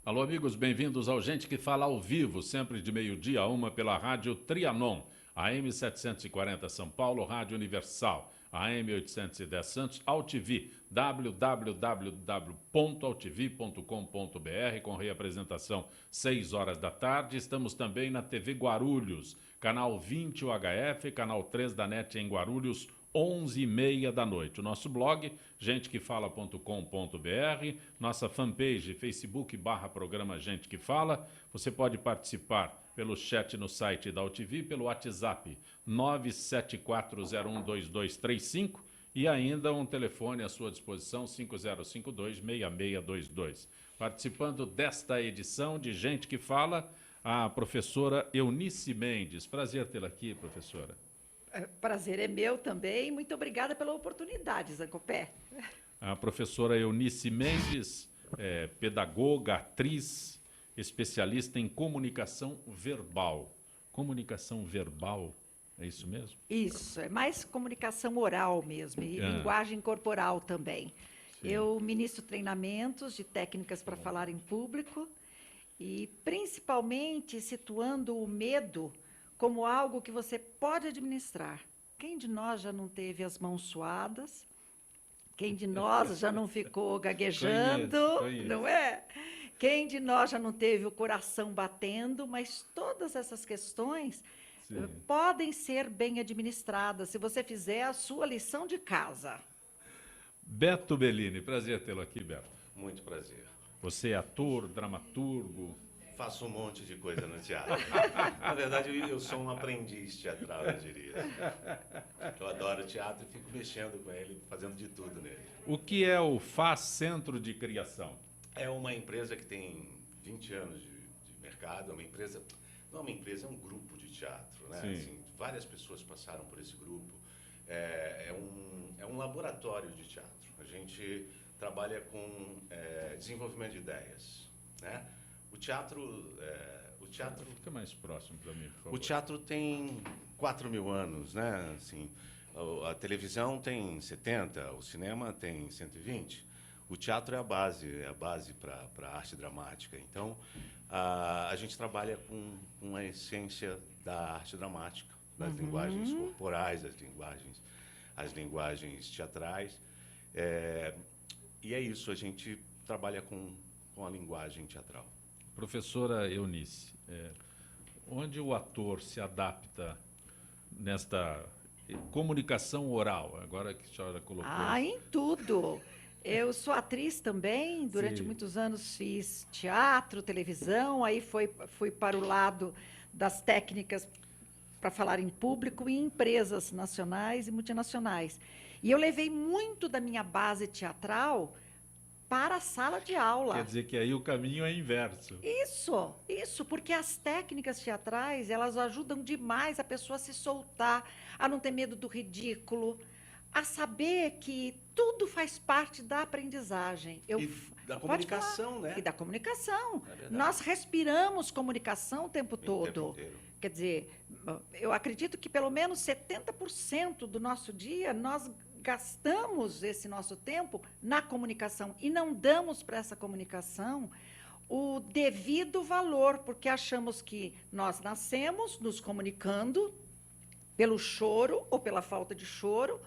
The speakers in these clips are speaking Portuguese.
Alô, amigos, bem-vindos ao Gente que Fala ao vivo, sempre de meio-dia a uma pela Rádio Trianon, AM 740 São Paulo, Rádio Universal, AM 810 Santos, AltV, www.altv.com.br, com reapresentação 6 horas da tarde. Estamos também na TV Guarulhos, canal 20 UHF, canal 3 da NET em Guarulhos, 11h30 da noite. O nosso blog, gentequefala.com.br, nossa fanpage, Facebook/programa Gente que Fala. Você pode participar pelo chat no site da AltV, pelo WhatsApp 974012235 e ainda um telefone à sua disposição 5052-6622. Participando desta edição de Gente que Fala, a professora Eunice Mendes. Prazer tê-la aqui, professora. Prazer é meu também. Muito obrigada pela oportunidade, Zancopé. A professora Eunice Mendes é pedagoga, atriz, especialista em comunicação verbal. Comunicação verbal, é isso mesmo? Isso, é mais comunicação oral mesmo, e linguagem corporal também. Sim. Eu ministro treinamentos de técnicas para falar em público e principalmente situando o medo como algo que você pode administrar. Quem de nós já não teve as mãos suadas? Quem de nós já não ficou gaguejando? Conheço. Não é? Quem de nós já não teve o coração batendo? Mas todas essas questões podem ser bem administradas se você fizer a sua lição de casa. Beto Bellini, prazer tê-lo aqui, Beto. Muito prazer. Você é ator, dramaturgo? Faço um monte de coisa no teatro. Na verdade, eu sou um aprendiz teatral, eu diria. Eu adoro teatro e fico mexendo com ele, fazendo de tudo nele. O que é o FAZ Centro de Criação? É uma empresa que tem 20 anos de mercado, é uma empresa... Não é uma empresa, é um grupo de teatro, né? Assim, várias pessoas passaram por esse grupo. É um laboratório de teatro. A gente trabalha com desenvolvimento de ideias, né? O teatro... Fica mais próximo para mim, por favor. O teatro tem 4.000 anos, né? Assim, a televisão tem 70, o cinema tem 120. O teatro é a base para a arte dramática. Então, a gente trabalha com a essência da arte dramática, das linguagens corporais, as linguagens teatrais. E é isso, a gente trabalha com a linguagem teatral. Professora Eunice, onde o ator se adapta nesta comunicação oral, agora que a senhora colocou? Em tudo. Eu sou atriz também, durante muitos anos fiz teatro, televisão, aí fui para o lado das técnicas para falar em público em empresas nacionais e multinacionais. E eu levei muito da minha base teatral para a sala de aula. Quer dizer que aí o caminho é inverso. Isso, porque as técnicas teatrais, elas ajudam demais a pessoa a se soltar, a não ter medo do ridículo, a saber que tudo faz parte da aprendizagem. E da comunicação, né? E da comunicação. Nós respiramos comunicação o tempo todo. Quer dizer, eu acredito que pelo menos 70% do nosso dia nós gastamos esse nosso tempo na comunicação e não damos para essa comunicação o devido valor, porque achamos que nós nascemos nos comunicando pelo choro ou pela falta de choro,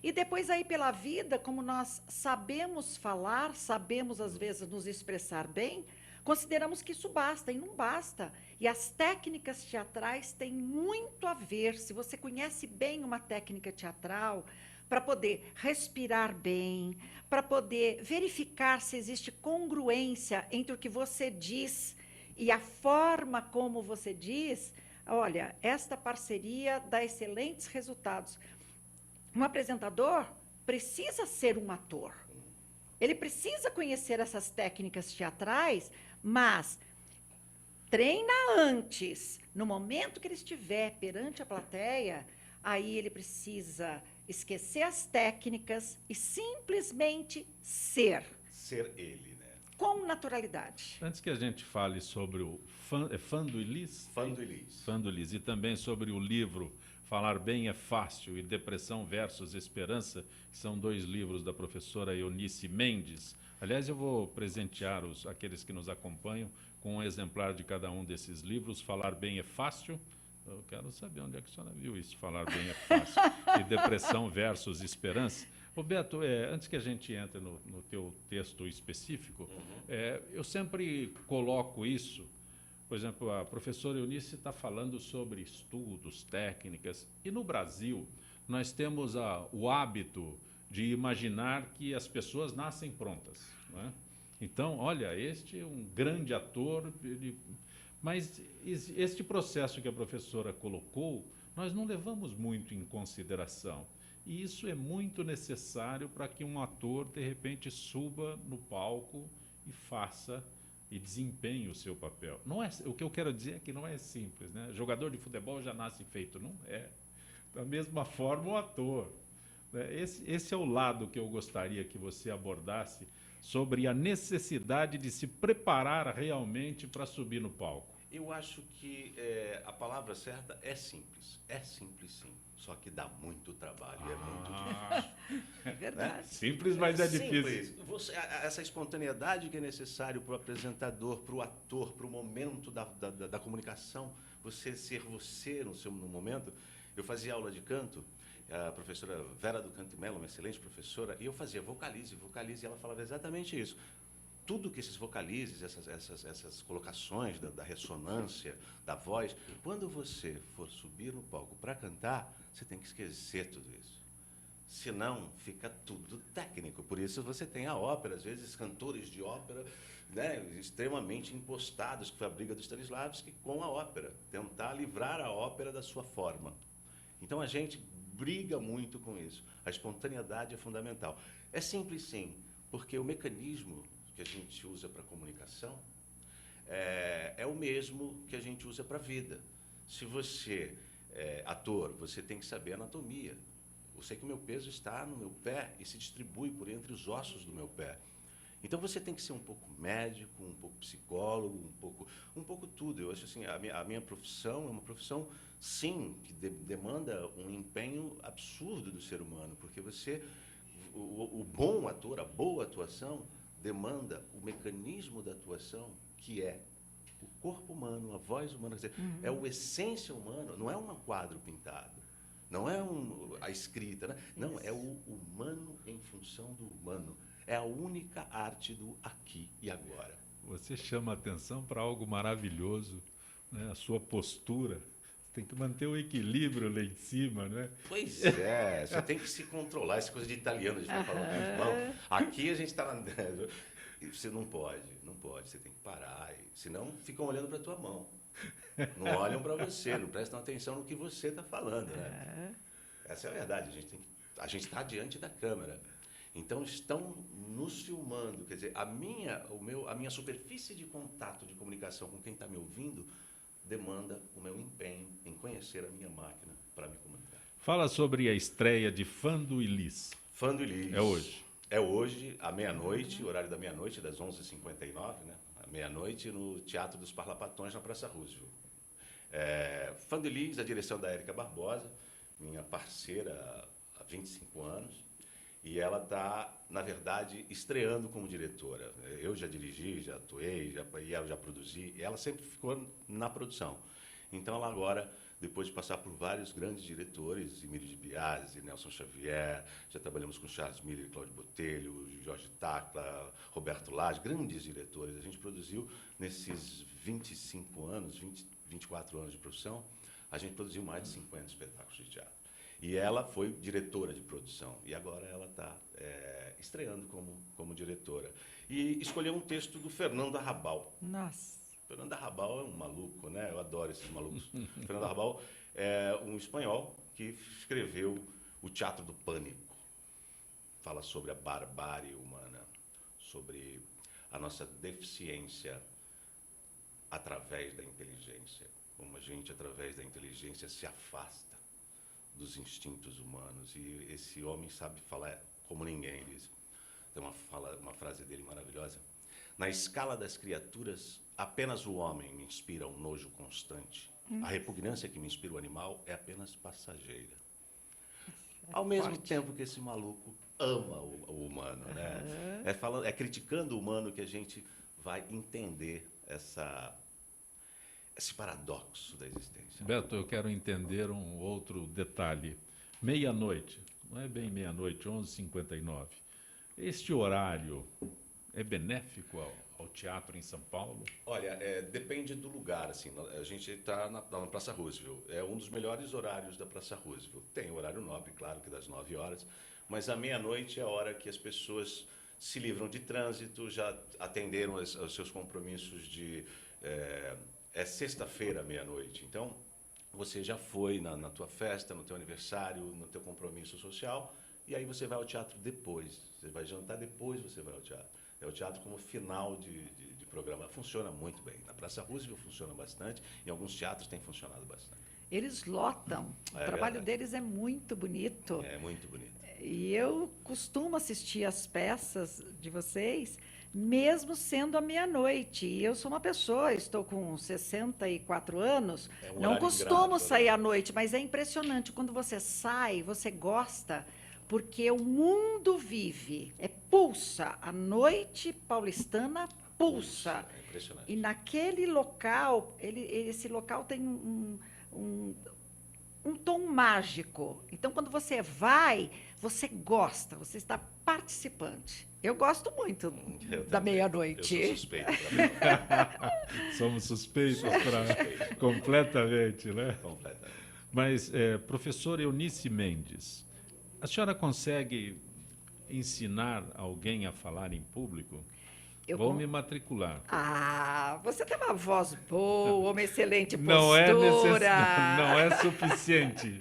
e depois aí pela vida, como nós sabemos falar, sabemos às vezes nos expressar bem, consideramos que isso basta, e não basta. E as técnicas teatrais têm muito a ver. Se você conhece bem uma técnica teatral, para poder respirar bem, para poder verificar se existe congruência entre o que você diz e a forma como você diz, olha, esta parceria dá excelentes resultados. Um apresentador precisa ser um ator. Ele precisa conhecer essas técnicas teatrais, mas treina antes. No momento que ele estiver perante a plateia, aí ele precisa esquecer as técnicas e simplesmente ser. Ser ele, né? Com naturalidade. Antes que a gente fale sobre o Fando Elis? Fando Elis. Fando Elis. E também sobre o livro Falar Bem é Fácil e Depressão versus Esperança, que são 2 livros da professora Eunice Mendes. Aliás, eu vou presentear aqueles que nos acompanham com um exemplar de cada um desses livros. Falar Bem é Fácil. Eu quero saber onde é que a senhora viu isso, Falar Bem é Fácil. E Depressão versus Esperança. Roberto, antes que a gente entre no teu texto específico, eu sempre coloco isso. Por exemplo, a professora Eunice está falando sobre estudos, técnicas, e no Brasil nós temos o hábito de imaginar que as pessoas nascem prontas, não é? Então, olha, este é um grande ator, mas este processo que a professora colocou, nós não levamos muito em consideração. E isso é muito necessário para que um ator, de repente, suba no palco e faça e desempenhe o seu papel. Não é, o que eu quero dizer é que não é simples, né? Jogador de futebol já nasce feito, não é. Da mesma forma, o ator. Esse é o lado que eu gostaria que você abordasse sobre a necessidade de se preparar realmente para subir no palco. Eu acho que a palavra certa é simples. É simples, sim. Só que dá muito trabalho e é muito difícil. É verdade. Simples, mas é difícil. Simples. Essa espontaneidade que é necessário para o apresentador, para o ator, para o momento da comunicação, você ser você no momento. Eu fazia aula de canto, a professora Vera do Canto Mello, uma excelente professora, e eu fazia vocalize, e ela falava exatamente isso. Tudo que esses vocalizes, essas colocações da ressonância, da voz, quando você for subir no palco para cantar, você tem que esquecer tudo isso. Senão, fica tudo técnico. Por isso você tem a ópera, às vezes cantores de ópera, né, extremamente impostados, que foi a briga do Stanislavski com a ópera, tentar livrar a ópera da sua forma. Então a gente briga muito com isso. A espontaneidade é fundamental. É simples sim, porque o mecanismo que a gente usa para comunicação é o mesmo que a gente usa para a vida. Se você é ator, você tem que saber anatomia. Eu sei que o meu peso está no meu pé e se distribui por entre os ossos do meu pé. Então você tem que ser um pouco médico, um pouco psicólogo, um pouco tudo. Eu acho assim, a minha profissão é uma profissão, sim, que demanda um empenho absurdo do ser humano, porque o bom ator, a boa atuação, demanda o mecanismo da atuação, que é o corpo humano, a voz humana, quer dizer, é o essência humana, não é um quadro pintado, não é a escrita, né? Não, é o humano em função do humano. É a única arte do aqui e agora. Você chama a atenção para algo maravilhoso, né? A sua postura. Você tem que manter o equilíbrio lá em cima, né? Pois é, você tem que se controlar. Essa coisa de italiano, a gente vai falar com as mãos. Aqui a gente está na... Você não pode, você tem que parar. Senão ficam olhando para a tua mão. Não olham para você, não prestam atenção no que você está falando, né? Essa é a verdade, a gente está diante da câmera. Então, estão nos filmando. Quer dizer, a minha superfície de contato, de comunicação com quem está me ouvindo, demanda o meu empenho em conhecer a minha máquina para me comunicar. Fala sobre a estreia de Fando e Lis. Fando e Lis. É hoje. É hoje, à meia-noite, horário da meia-noite, das 11h59, né? À meia-noite, no Teatro dos Parlapatões, na Praça Roosevelt. Fando e Lis, a direção da Érica Barbosa, minha parceira há 25 anos. E ela está, na verdade, estreando como diretora. Eu já dirigi, já atuei, e ela já produzi. E ela sempre ficou na produção. Então, ela agora, depois de passar por vários grandes diretores, Emílio de Biasi, Nelson Xavier, já trabalhamos com Charles Miller, Cláudio Botelho, Jorge Tacla, Roberto Lage, grandes diretores. A gente produziu, nesses 25 anos, 24 anos de profissão, a gente produziu mais de 50 espetáculos de teatro. E ela foi diretora de produção. E agora ela está estreando como diretora. E escolheu um texto do Fernando Arrabal. Nossa. Fernando Arrabal é um maluco, né? Eu adoro esses malucos. Fernando Arrabal é um espanhol que escreveu O Teatro do Pânico. Fala sobre a barbárie humana, sobre a nossa deficiência através da inteligência. Como a gente, através da inteligência, se afasta dos instintos humanos. E esse homem sabe falar como ninguém, diz. Tem uma frase dele maravilhosa. Na escala das criaturas, apenas o homem me inspira um nojo constante A repugnância que me inspira o animal é apenas passageira. Ao mesmo tempo que esse maluco ama o humano, né? É criticando o humano que a gente vai entender esse paradoxo da existência. Beto, eu quero entender um outro detalhe. Meia-noite, não é bem meia-noite, 11h59. Este horário é benéfico ao teatro em São Paulo? Olha, depende do lugar. Assim, a gente está na Praça Roosevelt. É um dos melhores horários da Praça Roosevelt. Tem o horário nobre, claro, que é das 9 horas, mas a meia-noite é a hora que as pessoas se livram de trânsito, já atenderam aos seus compromissos de... É sexta-feira, meia-noite. Então, você já foi na tua festa, no teu aniversário, no teu compromisso social, e aí você vai ao teatro depois. Você vai jantar, depois você vai ao teatro. É o teatro como final de programa. Funciona muito bem. Na Praça Roosevelt funciona bastante, em alguns teatros tem funcionado bastante. Eles lotam. O trabalho deles é muito bonito. É muito bonito. E eu costumo assistir as peças de vocês, mesmo sendo à meia-noite. E eu sou uma pessoa, estou com 64 anos, não costumo sair à noite, mas é impressionante. Quando você sai, você gosta, porque o mundo vive, pulsa. A noite paulistana pulsa. É impressionante. E naquele local, esse local tem um tom mágico. Então, quando você vai, você gosta, você está participante. Eu gosto muito da meia-noite. Eu sou suspeito. Somos suspeitos completamente, né? Completamente. Mas, professor Eunice Mendes, a senhora consegue ensinar alguém a falar em público? Vou me matricular. Você tem uma voz boa, uma excelente postura. Não é suficiente.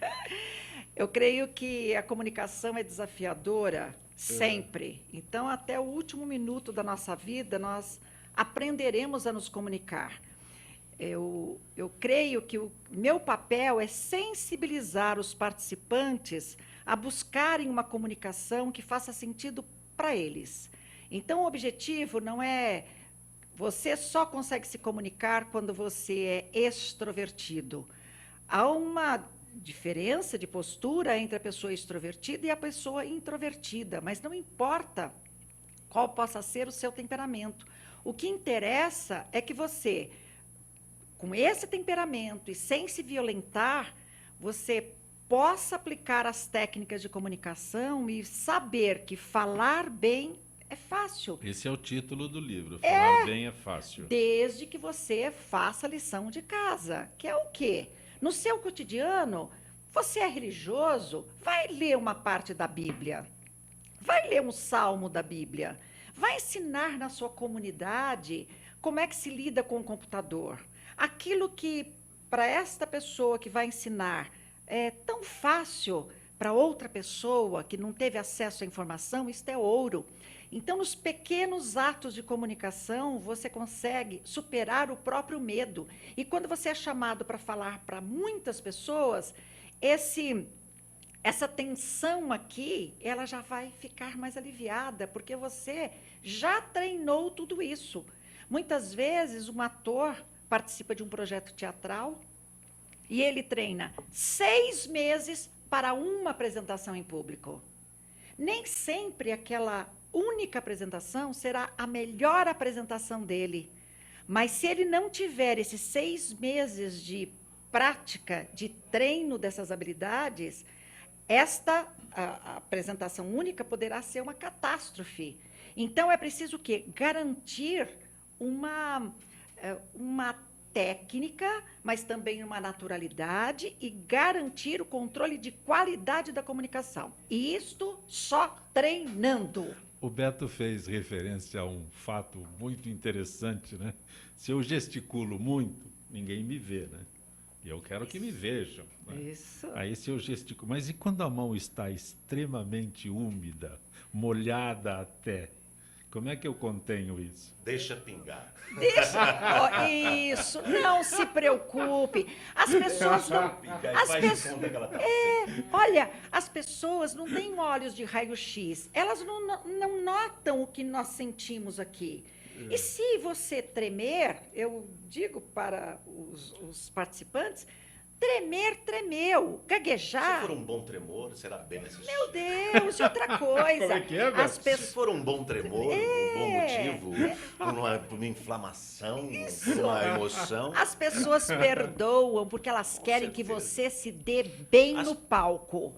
Eu creio que a comunicação é desafiadora sempre. Então, até o último minuto da nossa vida, nós aprenderemos a nos comunicar. Eu creio que o meu papel é sensibilizar os participantes a buscarem uma comunicação que faça sentido para eles. Então, o objetivo não é... Você só consegue se comunicar quando você é extrovertido. Há uma diferença de postura entre a pessoa extrovertida e a pessoa introvertida, mas não importa qual possa ser o seu temperamento. O que interessa é que você, com esse temperamento e sem se violentar, você possa aplicar as técnicas de comunicação e saber que falar bem é fácil. Esse é o título do livro, Falar Bem é Fácil. Desde que você faça a lição de casa, que é o quê? No seu cotidiano, você é religioso, vai ler uma parte da Bíblia, vai ler um salmo da Bíblia, vai ensinar na sua comunidade como é que se lida com o computador. Aquilo que, para esta pessoa que vai ensinar, é tão fácil para outra pessoa que não teve acesso à informação, isto é ouro. Então, nos pequenos atos de comunicação, você consegue superar o próprio medo. E quando você é chamado para falar para muitas pessoas, essa tensão aqui, ela já vai ficar mais aliviada, porque você já treinou tudo isso. Muitas vezes, um ator participa de um projeto teatral e ele treina 6 meses para uma apresentação em público. Nem sempre aquela única apresentação será a melhor apresentação dele. Mas se ele não tiver esses 6 meses de prática, de treino dessas habilidades, a apresentação única poderá ser uma catástrofe. Então, é preciso o quê? Garantir uma técnica, mas também uma naturalidade e garantir o controle de qualidade da comunicação. E isto só treinando. O Beto fez referência a um fato muito interessante, né? Se eu gesticulo muito, ninguém me vê, né? E eu quero que me vejam. Né? Isso. Aí se eu gesticulo... Mas e quando a mão está extremamente úmida, molhada até? Como é que eu contenho isso? Deixa pingar. Isso, não se preocupe. As pessoas não... Olha, as pessoas não têm olhos de raio-x. Elas não notam o que nós sentimos aqui. E se você tremer, eu digo para os participantes, tremer, tremeu. Gaguejar. Se for um bom tremor, será bem necessário. Meu Deus, e outra coisa. Como é que é, Beto? As pessoas... Se for um bom tremor, um bom motivo, por uma inflamação, por uma emoção. As pessoas perdoam porque elas querem que certeza. você se dê bem no palco.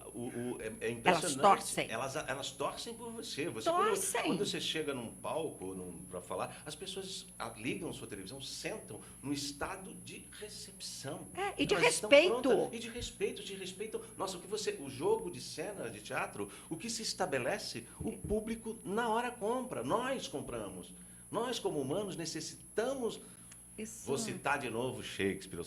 É impressionante. torcem. Elas torcem por você. Torcem. Quando você chega num palco para falar, as pessoas ligam sua televisão, sentam num estado de recepção. E de Elas estão respeito. prontas. E de respeito. Nossa, o jogo de cena, de teatro, o que se estabelece, o público na hora compra. Nós compramos. Nós, como humanos, necessitamos. Isso. Vou citar de novo Shakespeare. Eu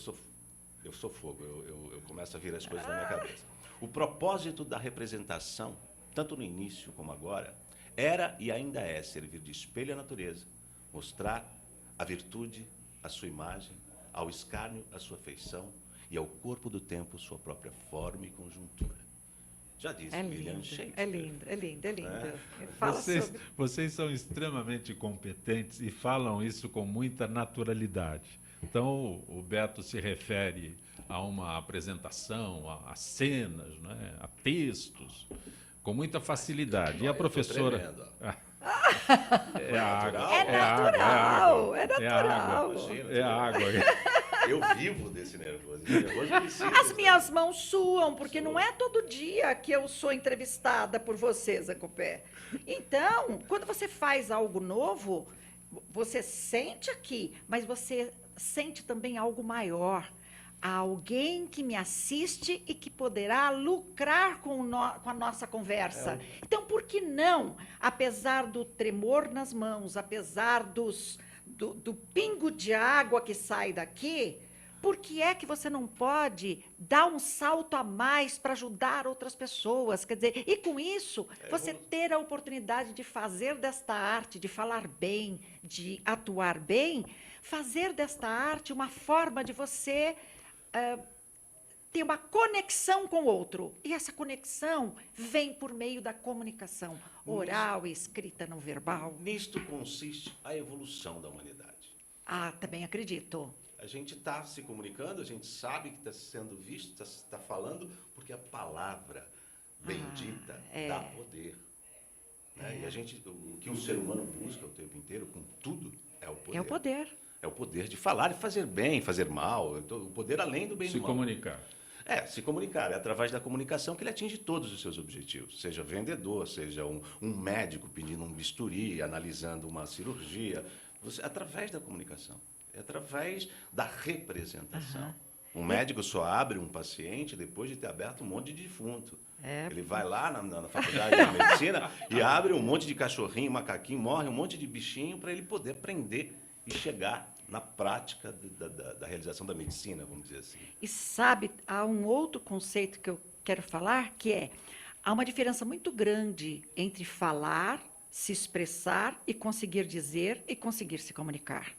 sou fogo. Eu começo a vir as coisas na minha cabeça. O propósito da representação, tanto no início como agora, era e ainda é servir de espelho à natureza, mostrar a virtude, a sua imagem, ao escárnio, a sua feição, e ao corpo do tempo sua própria forma e conjuntura. Já disse William Shakespeare. É lindo. Fala sobre... Vocês são extremamente competentes e falam isso com muita naturalidade. Então, o Beto se refere a uma apresentação, a cenas, né, a textos, com muita facilidade. E a professora... É água. É natural. É água. Eu vivo desse nervoso. Esse nervoso precisa. As minhas mãos suam, porque não é todo dia que eu sou entrevistada por você, Zé Copé. Então, quando você faz algo novo, você sente aqui, mas você sente também algo maior. Há alguém que me assiste e que poderá lucrar com a nossa conversa. Então, por que não? Apesar do tremor nas mãos, apesar do pingo de água que sai daqui, por que é que você não pode dar um salto a mais para ajudar outras pessoas? Quer dizer, e com isso, você ter a oportunidade de fazer desta arte, de falar bem, de atuar bem, fazer desta arte uma forma de você ter uma conexão com o outro. E essa conexão vem por meio da comunicação oral e escrita não verbal. Nisto consiste a evolução da humanidade. Também acredito. A gente está se comunicando, a gente sabe que está sendo visto, está falando, porque a palavra bendita dá poder. Né? E o que o ser humano busca o tempo inteiro, com tudo, é o poder. É o poder. É o poder de falar e fazer bem, fazer mal, o poder além do bem e do mal. Se comunicar. Se comunicar. É através da comunicação que ele atinge todos os seus objetivos. Seja vendedor, seja um médico pedindo um bisturi, analisando uma cirurgia. Através da comunicação. É através da representação. Um médico só abre um paciente depois de ter aberto um monte de defunto. Ele vai lá na faculdade de medicina e abre um monte de cachorrinho, macaquinho, morre um monte de bichinho para ele poder aprender e chegar na prática da realização da medicina, vamos dizer assim. E sabe, há um outro conceito que eu quero falar, que há uma diferença muito grande entre falar, se expressar e conseguir dizer e conseguir se comunicar.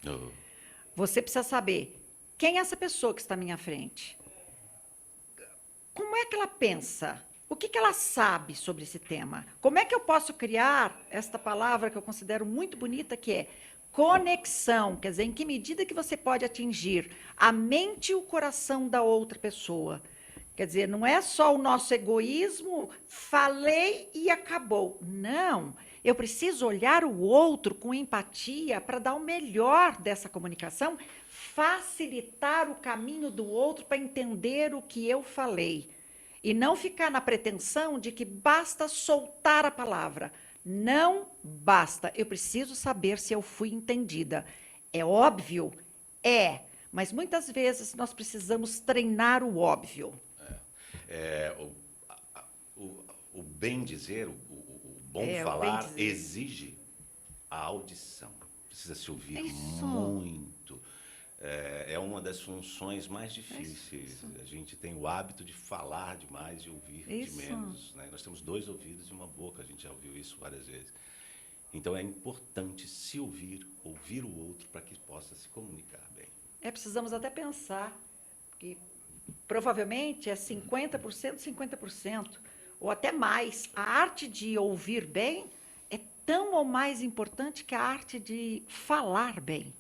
Você precisa saber quem é essa pessoa que está à minha frente. Como é que ela pensa? O que ela sabe sobre esse tema? Como é que eu posso criar esta palavra que eu considero muito bonita, que é conexão, quer dizer, em que medida que você pode atingir a mente e o coração da outra pessoa. Quer dizer, não é só o nosso egoísmo, falei e acabou. Não, eu preciso olhar o outro com empatia para dar o melhor dessa comunicação, facilitar o caminho do outro para entender o que eu falei. E não ficar na pretensão de que basta soltar a palavra. Não basta. Eu preciso saber se eu fui entendida. É óbvio? Mas muitas vezes nós precisamos treinar o óbvio. O bem dizer, o bom falar, exige a audição. Precisa se ouvir muito. É uma das funções mais difíceis. A gente tem o hábito de falar demais e ouvir de menos. Né? Nós temos 2 ouvidos e uma boca, a gente já ouviu isso várias vezes. Então, é importante se ouvir o outro para que possa se comunicar bem. Precisamos até pensar que provavelmente é 50%, 50%, ou até mais. A arte de ouvir bem é tão ou mais importante que a arte de falar bem.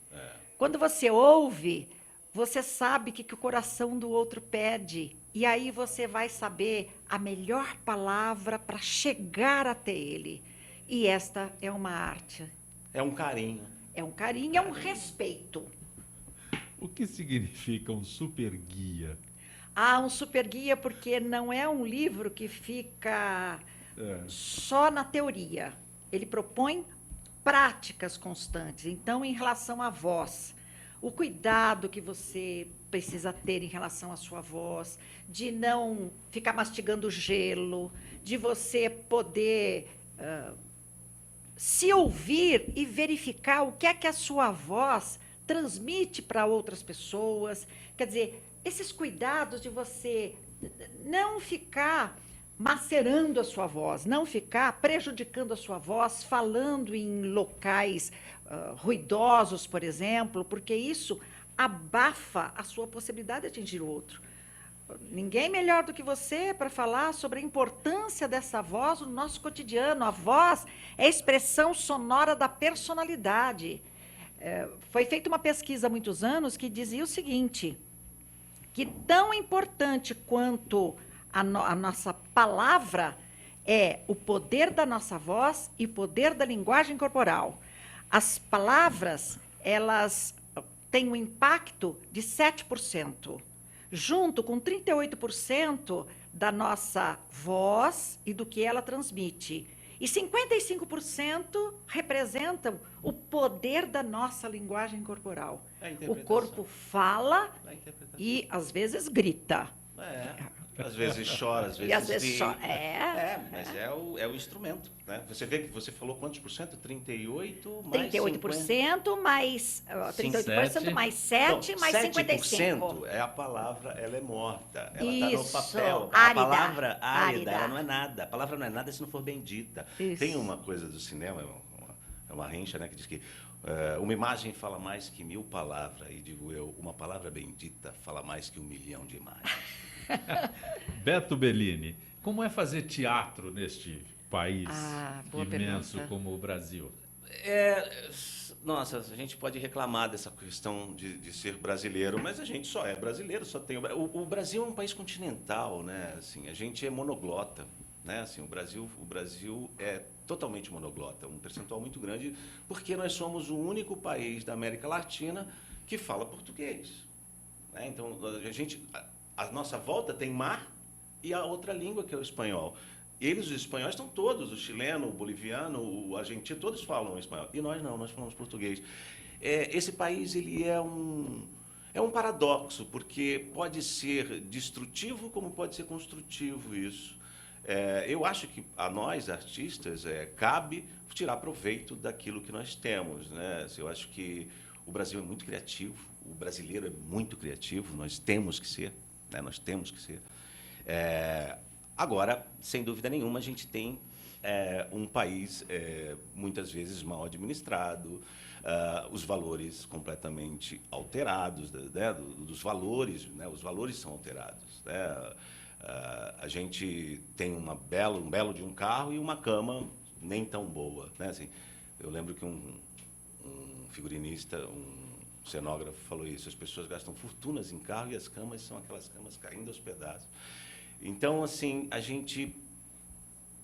Quando você ouve, você sabe o que o coração do outro pede. E aí você vai saber a melhor palavra para chegar até ele. E esta é uma arte. É um carinho. É um carinho, é um respeito. O que significa um super guia? Um super guia porque não é um livro que fica só na teoria. Ele propõe práticas constantes. Então, em relação à voz, o cuidado que você precisa ter em relação à sua voz, de não ficar mastigando gelo, de você poder se ouvir e verificar o que é que a sua voz transmite para outras pessoas. Quer dizer, esses cuidados de você não ficar macerando a sua voz, não ficar prejudicando a sua voz, falando em locais ruidosos, por exemplo, porque isso abafa a sua possibilidade de atingir o outro. Ninguém melhor do que você para falar sobre a importância dessa voz no nosso cotidiano. A voz é a expressão sonora da personalidade. Foi feita uma pesquisa há muitos anos que dizia o seguinte, que tão importante quanto a nossa palavra é o poder da nossa voz e o poder da linguagem corporal. As palavras, elas têm um impacto de 7%, junto com 38% da nossa voz e do que ela transmite. E 55% representam o poder da nossa linguagem corporal. O corpo fala e, às vezes, grita. Às vezes chora, às vezes e às vezes chora. Mas é o instrumento. Né? Você vê que você falou quantos por cento? 38 mais 38% mais 38% mais 7 mais 55%. É a palavra, ela é morta. Ela está no papel. Árida. A palavra árida, ela não é nada. A palavra não é nada se não for bendita. Isso. Tem uma coisa do cinema, é uma rincha, né, que diz que uma imagem fala mais que 1000 palavras. E digo eu, uma palavra bendita fala mais que 1 milhão de imagens. Beto Bellini, como é fazer teatro neste país imenso pergunta. como o Brasil? Nossa, a gente pode reclamar dessa questão de ser brasileiro, mas a gente só é brasileiro, só tem o Brasil é um país continental, né? Assim, a gente é monoglota, né? Assim, o Brasil é totalmente monoglota, um percentual muito grande, porque nós somos o único país da América Latina que fala português, né? Então, a nossa volta tem mar e a outra língua, que é o espanhol. Os espanhóis estão todos, o chileno, o boliviano, o argentino, todos falam espanhol. E nós não, nós falamos português. Esse país ele é um paradoxo, porque pode ser destrutivo como pode ser construtivo isso. Eu acho que a nós, artistas, cabe tirar proveito daquilo que nós temos, né? Eu acho que o Brasil é muito criativo, o brasileiro é muito criativo, nós temos que ser. Nós temos que ser. Agora, sem dúvida nenhuma, a gente tem um país muitas vezes mal administrado, os valores completamente alterados, né, dos valores, né, os valores são alterados. Né? A gente tem um belo de um carro e uma cama nem tão boa. Né? Assim, eu lembro que um figurinista, cenógrafo falou isso, as pessoas gastam fortunas em carro e as camas são aquelas camas caindo aos pedaços. Então, assim, a gente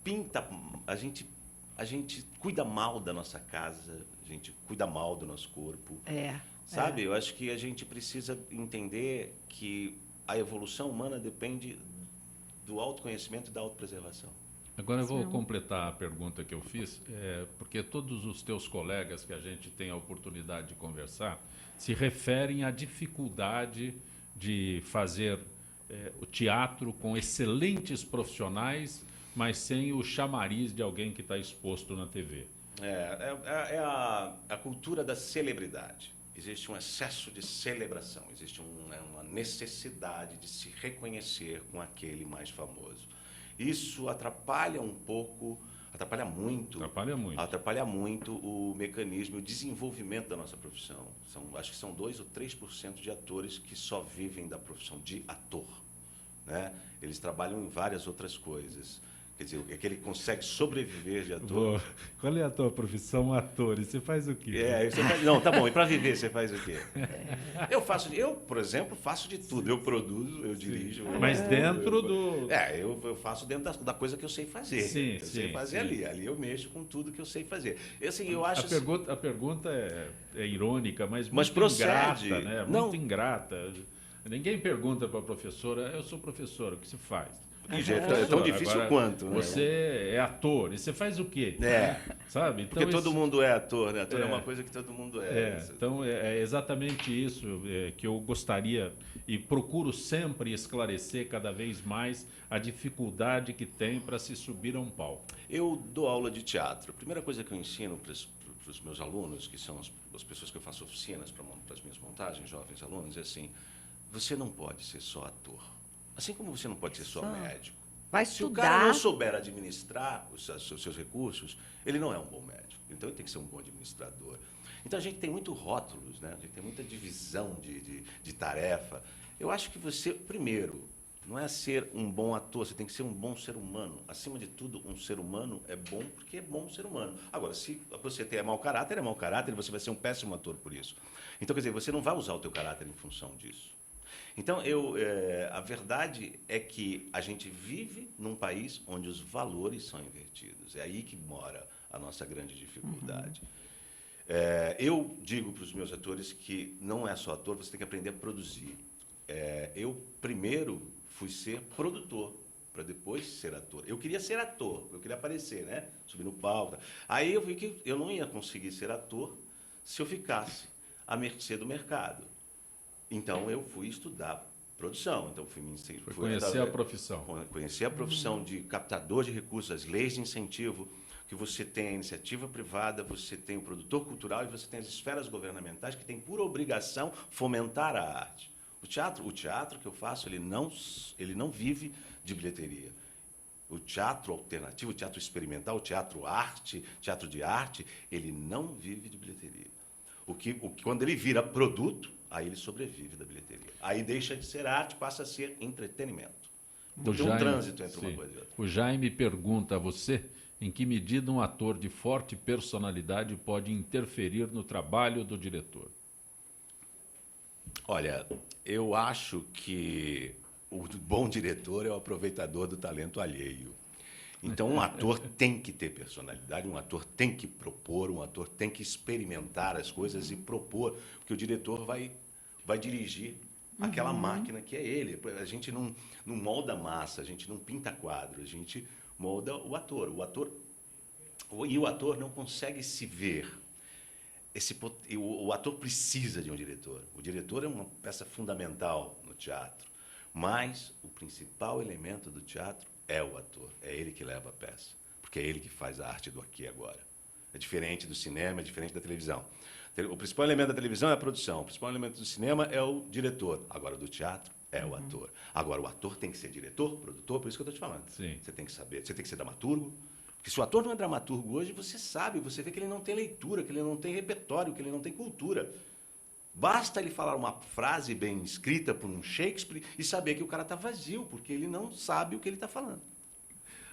pinta, a gente cuida mal da nossa casa, a gente cuida mal do nosso corpo. Sabe? Eu acho que a gente precisa entender que a evolução humana depende do autoconhecimento e da autopreservação. Agora eu vou completar a pergunta que eu fiz, porque todos os teus colegas que a gente tem a oportunidade de conversar se referem à dificuldade de fazer o teatro com excelentes profissionais, mas sem o chamariz de alguém que está exposto na TV. É a cultura da celebridade. Existe um excesso de celebração, existe uma necessidade de se reconhecer com aquele mais famoso. Isso atrapalha muito o mecanismo, o desenvolvimento da nossa profissão. Acho que são 2 ou 3% de atores que só vivem da profissão de ator. Né? Eles trabalham em várias outras coisas. Quer dizer, é que ele consegue sobreviver de ator. Qual é a tua profissão, ator? E você faz o quê? Não, tá bom. E para viver, você faz o quê? Eu, por exemplo, faço de tudo. Eu produzo, eu dirijo. Mas dentro do... Eu faço dentro da coisa que eu sei fazer. Sim, eu sei fazer ali. Ali eu mexo com tudo que eu sei fazer. E, assim, eu acho a pergunta é irônica, mas muito procede. ingrata, né? Muito ingrata. Ninguém pergunta para a professora, eu sou professora, o que se faz? É tão difícil agora, quanto, né? Você é ator, e você faz o quê? Sabe? Então, porque todo mundo é ator, né? Ator é uma coisa que todo mundo Então, é exatamente isso que eu gostaria e procuro sempre esclarecer cada vez mais a dificuldade que tem para se subir a um palco. Eu dou aula de teatro. A primeira coisa que eu ensino para os meus alunos, que são as pessoas que eu faço oficinas para as minhas montagens, jovens alunos, é assim, você não pode ser só ator. Assim como você não pode ser só médico. Vai Se estudar. o cara não souber administrar os seus recursos, ele não é um bom médico. Então, ele tem que ser um bom administrador. Então, a gente tem muito rótulos, né? A gente tem muita divisão de tarefa. Eu acho que você, primeiro, não é ser um bom ator, você tem que ser um bom ser humano. Acima de tudo, um ser humano é bom porque é bom ser humano. Agora, se você tem mau caráter e você vai ser um péssimo ator por isso. Então, quer dizer, você não vai usar o teu caráter em função disso. Então, a verdade é que a gente vive num país onde os valores são invertidos. É aí que mora a nossa grande dificuldade. Eu digo para os meus atores que não é só ator, você tem que aprender a produzir. Eu, primeiro, fui ser produtor, para depois ser ator. Eu queria ser ator, eu queria aparecer, né? Subir no palco. Aí eu vi que eu não ia conseguir ser ator se eu ficasse à mercê do mercado. Então, eu fui estudar produção. Então, fui conhecer a profissão. Conhecer a profissão de captador de recursos, as leis de incentivo, que você tem a iniciativa privada, você tem o produtor cultural e você tem as esferas governamentais que têm por obrigação fomentar a arte. O teatro que eu faço, ele não vive de bilheteria. O teatro alternativo, o teatro experimental, o teatro de arte, ele não vive de bilheteria. Quando ele vira produto, aí ele sobrevive da bilheteria. Aí deixa de ser arte, passa a ser entretenimento. Tem um trânsito entre uma coisa e outra. O Jaime pergunta a você em que medida um ator de forte personalidade pode interferir no trabalho do diretor. Olha, eu acho que o bom diretor é o aproveitador do talento alheio. Então, um ator tem que ter personalidade, um ator tem que propor, um ator tem que experimentar as coisas e propor, porque o diretor vai dirigir aquela máquina que é ele. A gente não molda massa, a gente não pinta quadro, a gente molda o ator. E o ator não consegue se ver. O ator precisa de um diretor. O diretor é uma peça fundamental no teatro, mas o principal elemento do teatro é o ator, é ele que leva a peça, porque é ele que faz a arte do aqui e agora. É diferente do cinema, é diferente da televisão. O principal elemento da televisão é a produção, o principal elemento do cinema é o diretor, agora do teatro é o ator. Agora, o ator tem que ser diretor, produtor, por isso que eu estou te falando. Sim. Você tem que saber, você tem que ser dramaturgo, porque se o ator não é dramaturgo hoje, você sabe, você vê que ele não tem leitura, que ele não tem repertório, que ele não tem cultura. Basta ele falar uma frase bem escrita por um Shakespeare e saber que o cara está vazio, porque ele não sabe o que ele está falando.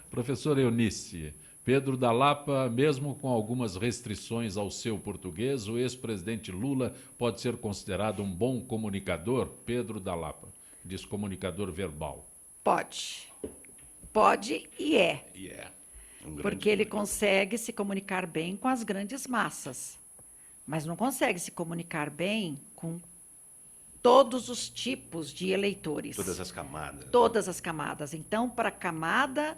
Professor Eunice, Pedro da Lapa, mesmo com algumas restrições ao seu português, o ex-presidente Lula pode ser considerado um bom comunicador? Pedro da Lapa, diz comunicador verbal. Pode. Pode e é. E é. Porque ele consegue se comunicar bem com as grandes massas. Mas não consegue se comunicar bem com todos os tipos de eleitores. Todas as camadas. Todas as camadas. Então, para a camada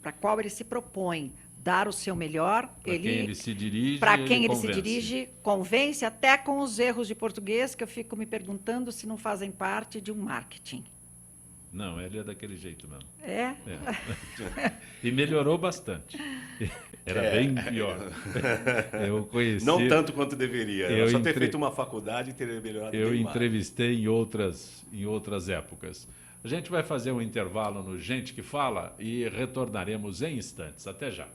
para a qual ele se propõe dar o seu melhor, para quem ele se dirige, para quem ele se dirige, convence até com os erros de português que eu fico me perguntando se não fazem parte de um marketing. Não, ele é daquele jeito mesmo. É? E melhorou bastante. Era bem pior. Eu conheci... Não tanto quanto deveria. Eu só ter feito uma faculdade e ter melhorado bem mais. Eu entrevistei em outras épocas. A gente vai fazer um intervalo no Gente que Fala e retornaremos em instantes. Até já.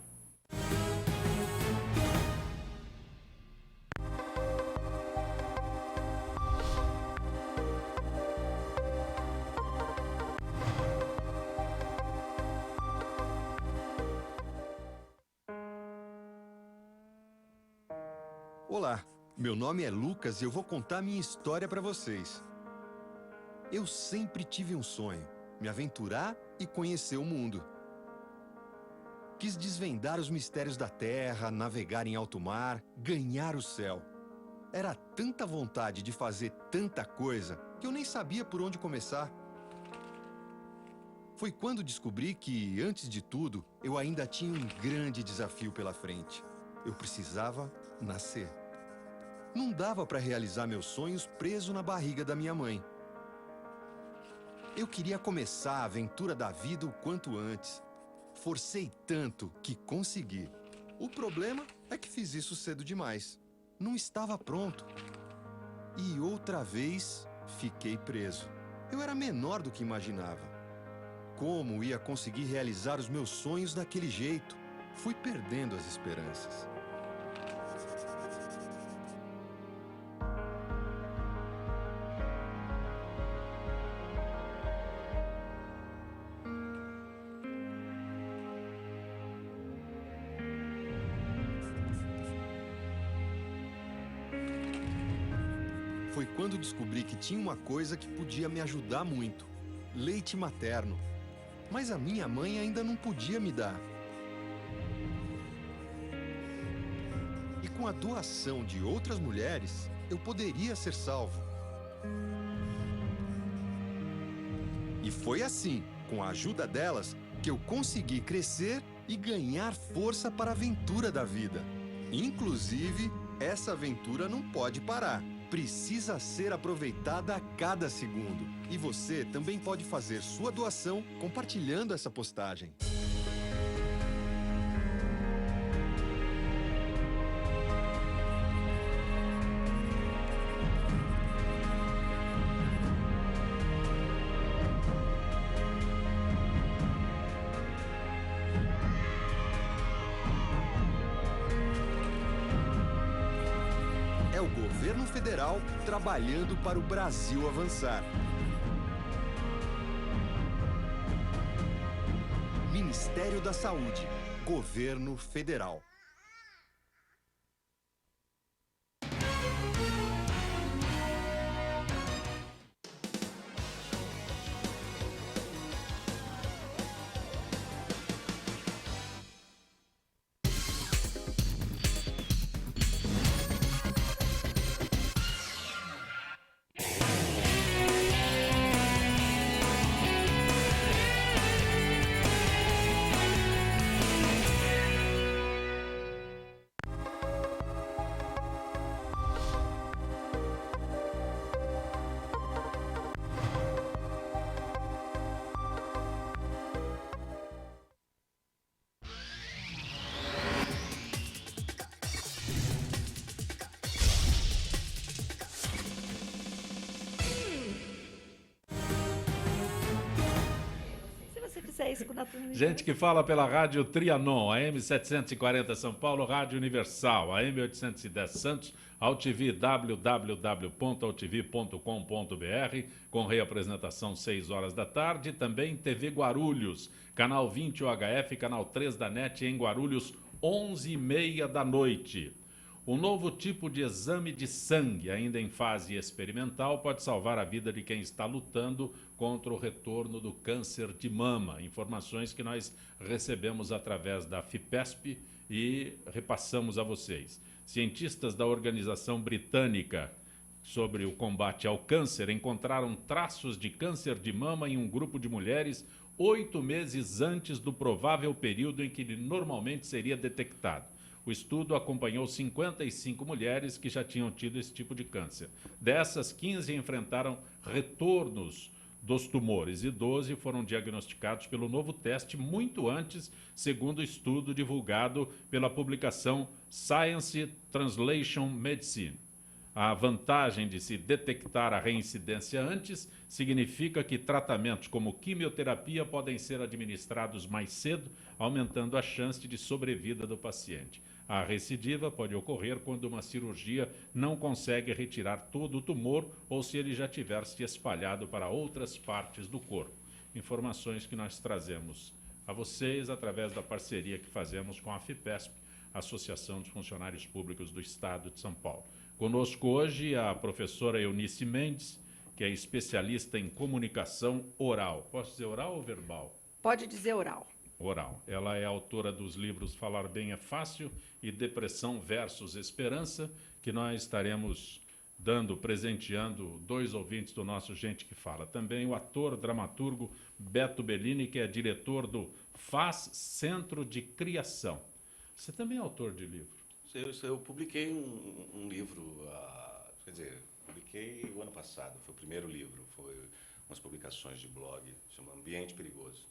Olá, meu nome é Lucas e eu vou contar minha história para vocês. Eu sempre tive um sonho, me aventurar e conhecer o mundo. Quis desvendar os mistérios da Terra, navegar em alto mar, ganhar o céu. Era tanta vontade de fazer tanta coisa que eu nem sabia por onde começar. Foi quando descobri que, antes de tudo, eu ainda tinha um grande desafio pela frente. Eu precisava nascer. Não dava para realizar meus sonhos preso na barriga da minha mãe. Eu queria começar a aventura da vida o quanto antes. Forcei tanto que consegui. O problema é que fiz isso cedo demais. Não estava pronto. E outra vez, fiquei preso. Eu era menor do que imaginava. Como ia conseguir realizar os meus sonhos daquele jeito? Fui perdendo as esperanças. Foi quando descobri que tinha uma coisa que podia me ajudar muito: leite materno. Mas a minha mãe ainda não podia me dar. E com a doação de outras mulheres, eu poderia ser salvo. E foi assim, com a ajuda delas, que eu consegui crescer e ganhar força para a aventura da vida. Inclusive, essa aventura não pode parar. Precisa ser aproveitada a cada segundo. E você também pode fazer sua doação compartilhando essa postagem. É o governo federal trabalhando para o Brasil avançar. Ministério da Saúde, Governo Federal. Isso com naturalidade. Gente que fala pela rádio Trianon, AM 740 São Paulo, Rádio Universal, AM 810 Santos, AltV, www.altv.com.br, com reapresentação 6 horas da tarde, também TV Guarulhos, canal 20 UHF, canal 3 da NET em Guarulhos, 11h30 da noite. Um novo tipo de exame de sangue, ainda em fase experimental, pode salvar a vida de quem está lutando contra o retorno do câncer de mama. Informações que nós recebemos através da FIPESP e repassamos a vocês. Cientistas da organização britânica sobre o combate ao câncer encontraram traços de câncer de mama em um grupo de mulheres 8 meses antes do provável período em que ele normalmente seria detectado. O estudo acompanhou 55 mulheres que já tinham tido esse tipo de câncer. Dessas, 15 enfrentaram retornos dos tumores e 12 foram diagnosticados pelo novo teste muito antes, segundo o estudo divulgado pela publicação Science Translation Medicine. A vantagem de se detectar a reincidência antes significa que tratamentos como quimioterapia podem ser administrados mais cedo, aumentando a chance de sobrevida do paciente. A recidiva pode ocorrer quando uma cirurgia não consegue retirar todo o tumor ou se ele já tiver se espalhado para outras partes do corpo. Informações que nós trazemos a vocês através da parceria que fazemos com a FIPESP, Associação dos Funcionários Públicos do Estado de São Paulo. Conosco hoje a professora Eunice Mendes, que é especialista em comunicação oral. Posso dizer oral ou verbal? Pode dizer oral. Oral. Ela é autora dos livros Falar Bem é Fácil e Depressão versus Esperança, que nós estaremos presenteando 2 ouvintes do nosso Gente que Fala. Também o ator, dramaturgo Beto Bellini, que é diretor do FAS Centro de Criação. Você também é autor de livro? Eu publiquei um livro, quer dizer, publiquei o ano passado, foi o primeiro livro, foi umas publicações de blog, chama Ambiente Perigoso.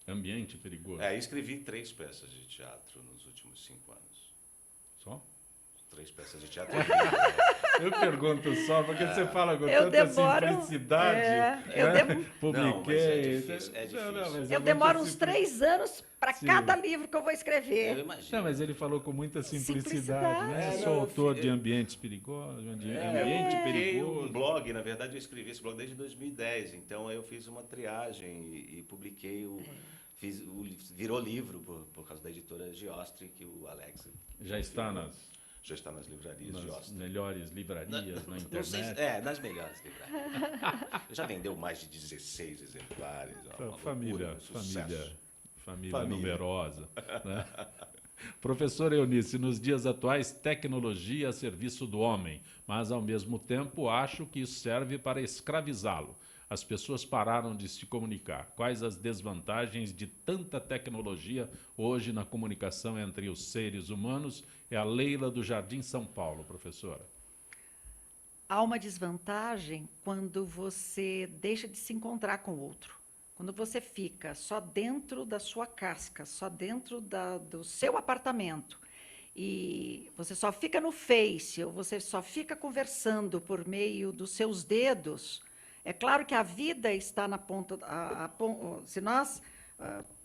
Ambiente Perigoso? Escrevi 3 peças de teatro nos últimos 5 anos. Só? 3 peças de teatro. Eu pergunto só, porque você fala com tanta simplicidade. Publiquei. Não, mas é difícil. Eu demoro uns 3 anos para cada livro que eu vou escrever. Eu imagino. Não, mas ele falou com muita simplicidade, né? Sou autor de Ambientes Perigosos, Ambiente Perigoso. Um blog, na verdade, eu escrevi esse blog desde 2010, então eu fiz uma triagem e publiquei virou livro por causa da editora Giostre, que o Alex... Já está nas livrarias de Ostra. Melhores livrarias na internet. Não sei, nas melhores livrarias. Já vendeu mais de 16 exemplares. Família numerosa. Né? Professora Eunice, nos dias atuais, tecnologia a serviço do homem, mas, ao mesmo tempo, acho que isso serve para escravizá-lo. As pessoas pararam de se comunicar. Quais as desvantagens de tanta tecnologia hoje na comunicação entre os seres humanos? É a Leila do Jardim São Paulo, professora. Há uma desvantagem quando você deixa de se encontrar com o outro. Quando você fica só dentro da sua casca, só dentro do seu apartamento, e você só fica no Face, ou você só fica conversando por meio dos seus dedos. É claro que a vida está na ponta... se nós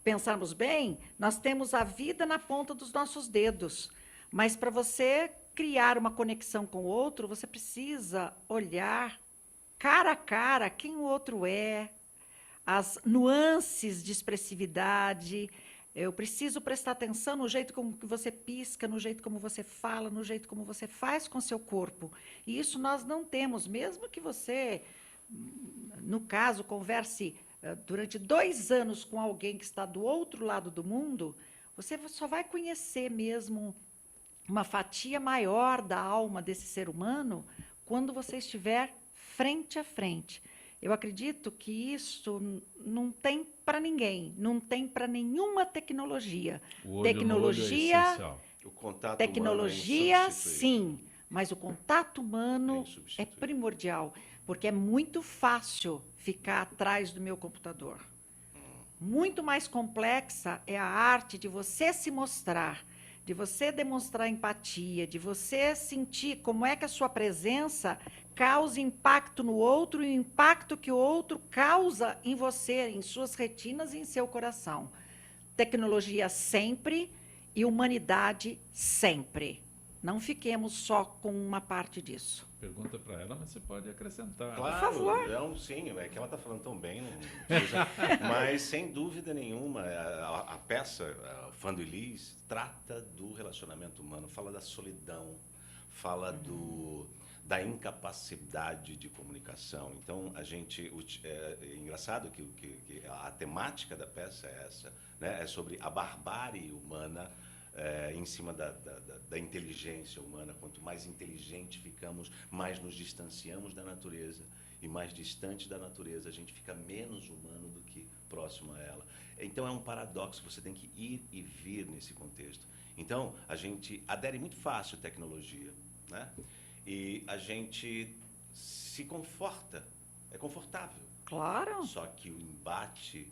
pensarmos bem, nós temos a vida na ponta dos nossos dedos. Mas para você criar uma conexão com o outro, você precisa olhar cara a cara quem o outro é, as nuances de expressividade. Eu preciso prestar atenção no jeito como que você pisca, no jeito como você fala, no jeito como você faz com seu corpo. E isso nós não temos, mesmo que você... no caso, converse durante 2 anos com alguém que está do outro lado do mundo, você só vai conhecer mesmo uma fatia maior da alma desse ser humano quando você estiver frente a frente. Eu acredito que isso não tem para ninguém, não tem para nenhuma tecnologia. Tecnologia, o contato tecnologia, humano é sim, mas o contato humano é primordial. Porque é muito fácil ficar atrás do meu computador. Muito mais complexa é a arte de você se mostrar, de você demonstrar empatia, de você sentir como é que a sua presença causa impacto no outro e o impacto que o outro causa em você, em suas retinas e em seu coração. Tecnologia sempre e humanidade sempre. Não fiquemos só com uma parte disso. Pergunta para ela, mas você pode acrescentar. Claro, por favor. Sim, é que ela está falando tão bem. Mas, sem dúvida nenhuma, a peça, Fando e Lis, trata do relacionamento humano, fala da solidão, fala da incapacidade de comunicação. Então, é engraçado que a temática da peça é essa, né? É sobre a barbárie humana, em cima da inteligência humana. Quanto mais inteligente ficamos, mais nos distanciamos da natureza. E mais distante da natureza, a gente fica menos humano do que próximo a ela. Então, é um paradoxo, você tem que ir e vir nesse contexto. Então, a gente adere muito fácil à tecnologia, né? E a gente se conforta, é confortável. Claro. Só que o embate...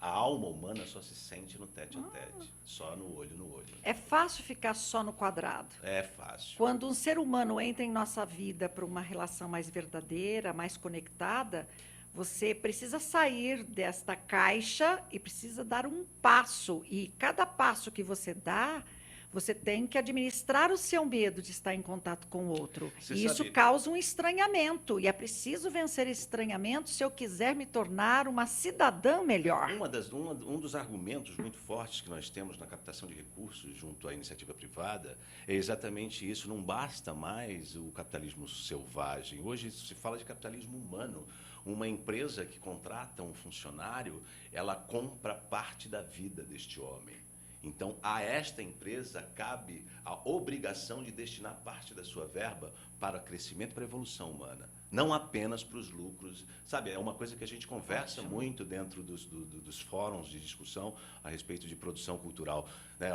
A alma humana só se sente no tete-a-tete, só no olho no olho. É fácil ficar só no quadrado. É fácil. Quando um ser humano entra em nossa vida para uma relação mais verdadeira, mais conectada, você precisa sair desta caixa e precisa dar um passo. E cada passo que você dá, Você tem que administrar o seu medo de estar em contato com o outro. Você E isso sabe- causa um estranhamento. E é preciso vencer esse estranhamento se eu quiser me tornar uma cidadã melhor. Um dos argumentos muito fortes que nós temos na captação de recursos junto à iniciativa privada é exatamente isso. Não basta mais o capitalismo selvagem. Hoje se fala de capitalismo humano. Uma empresa que contrata um funcionário, ela compra parte da vida deste homem. Então, a esta empresa cabe a obrigação de destinar parte da sua verba para crescimento, para a evolução humana, não apenas para os lucros. Sabe, é uma coisa que a gente conversa muito dentro dos fóruns de discussão a respeito de produção cultural, né?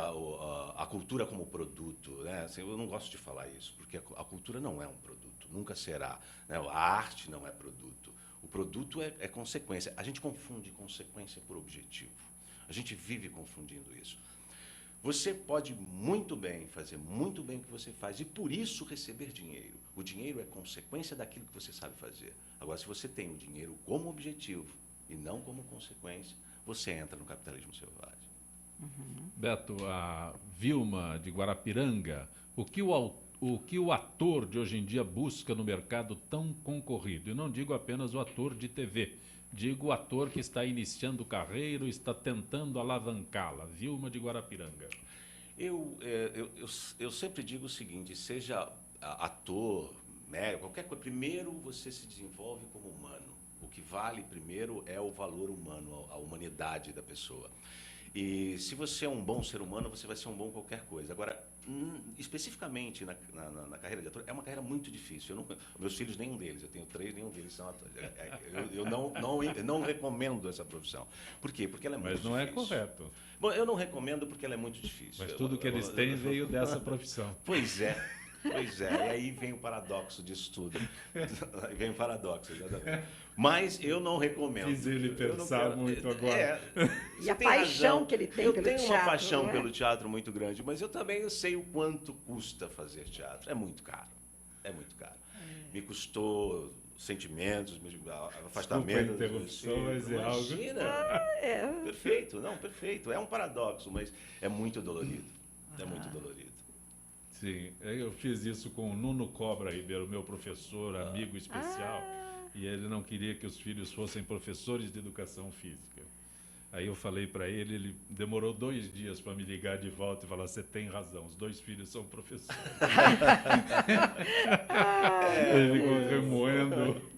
A cultura como produto, né? Assim, eu não gosto de falar isso, porque a cultura não é um produto, nunca será, né? A arte não é produto. O produto é consequência. A gente confunde consequência por objetivo. A gente vive confundindo isso. Você pode muito bem fazer muito bem o que você faz e, por isso, receber dinheiro. O dinheiro é consequência daquilo que você sabe fazer. Agora, se você tem o dinheiro como objetivo e não como consequência, você entra no capitalismo selvagem. Beto, a Vilma de Guarapiranga, o que o ator de hoje em dia busca no mercado tão concorrido? E não digo apenas o ator de TV, digo o ator que está iniciando carreira, está tentando alavancá-la. Vilma de Guarapiranga. Eu sempre digo o seguinte, seja ator, médico, qualquer coisa, primeiro você se desenvolve como humano. O que vale primeiro é o valor humano, a humanidade da pessoa. E se você é um bom ser humano, você vai ser um bom qualquer coisa. Agora, especificamente na carreira de ator, é uma carreira muito difícil. Meus filhos, nenhum deles, eu tenho 3, nenhum deles são atores. Eu não recomendo essa profissão. Por quê? Porque ela é muito difícil. Mas não é correto. Bom, eu não recomendo porque ela é muito difícil. Mas tudo que eles têm veio dessa profissão. Pois é. E aí vem o paradoxo disso tudo. Aí vem o paradoxo, exatamente. Mas eu não recomendo. Fiz ele pensar muito agora. E a paixão que ele tem pelo teatro. Eu tenho uma paixão pelo teatro muito grande, mas eu também sei o quanto custa fazer teatro. É muito caro. É muito caro. Me custou sentimentos, afastamento. Desculpa a interrupção, mas é algo... Imagina. Perfeito, não, perfeito. É um paradoxo, mas é muito dolorido. É muito dolorido. Sim, eu fiz isso com o Nuno Cobra Ribeiro, meu professor, amigo especial, e ele não queria que os filhos fossem professores de educação física. Aí eu falei para ele demorou 2 dias para me ligar de volta e falar, você tem razão, os 2 filhos são professores. Ele ficou remoendo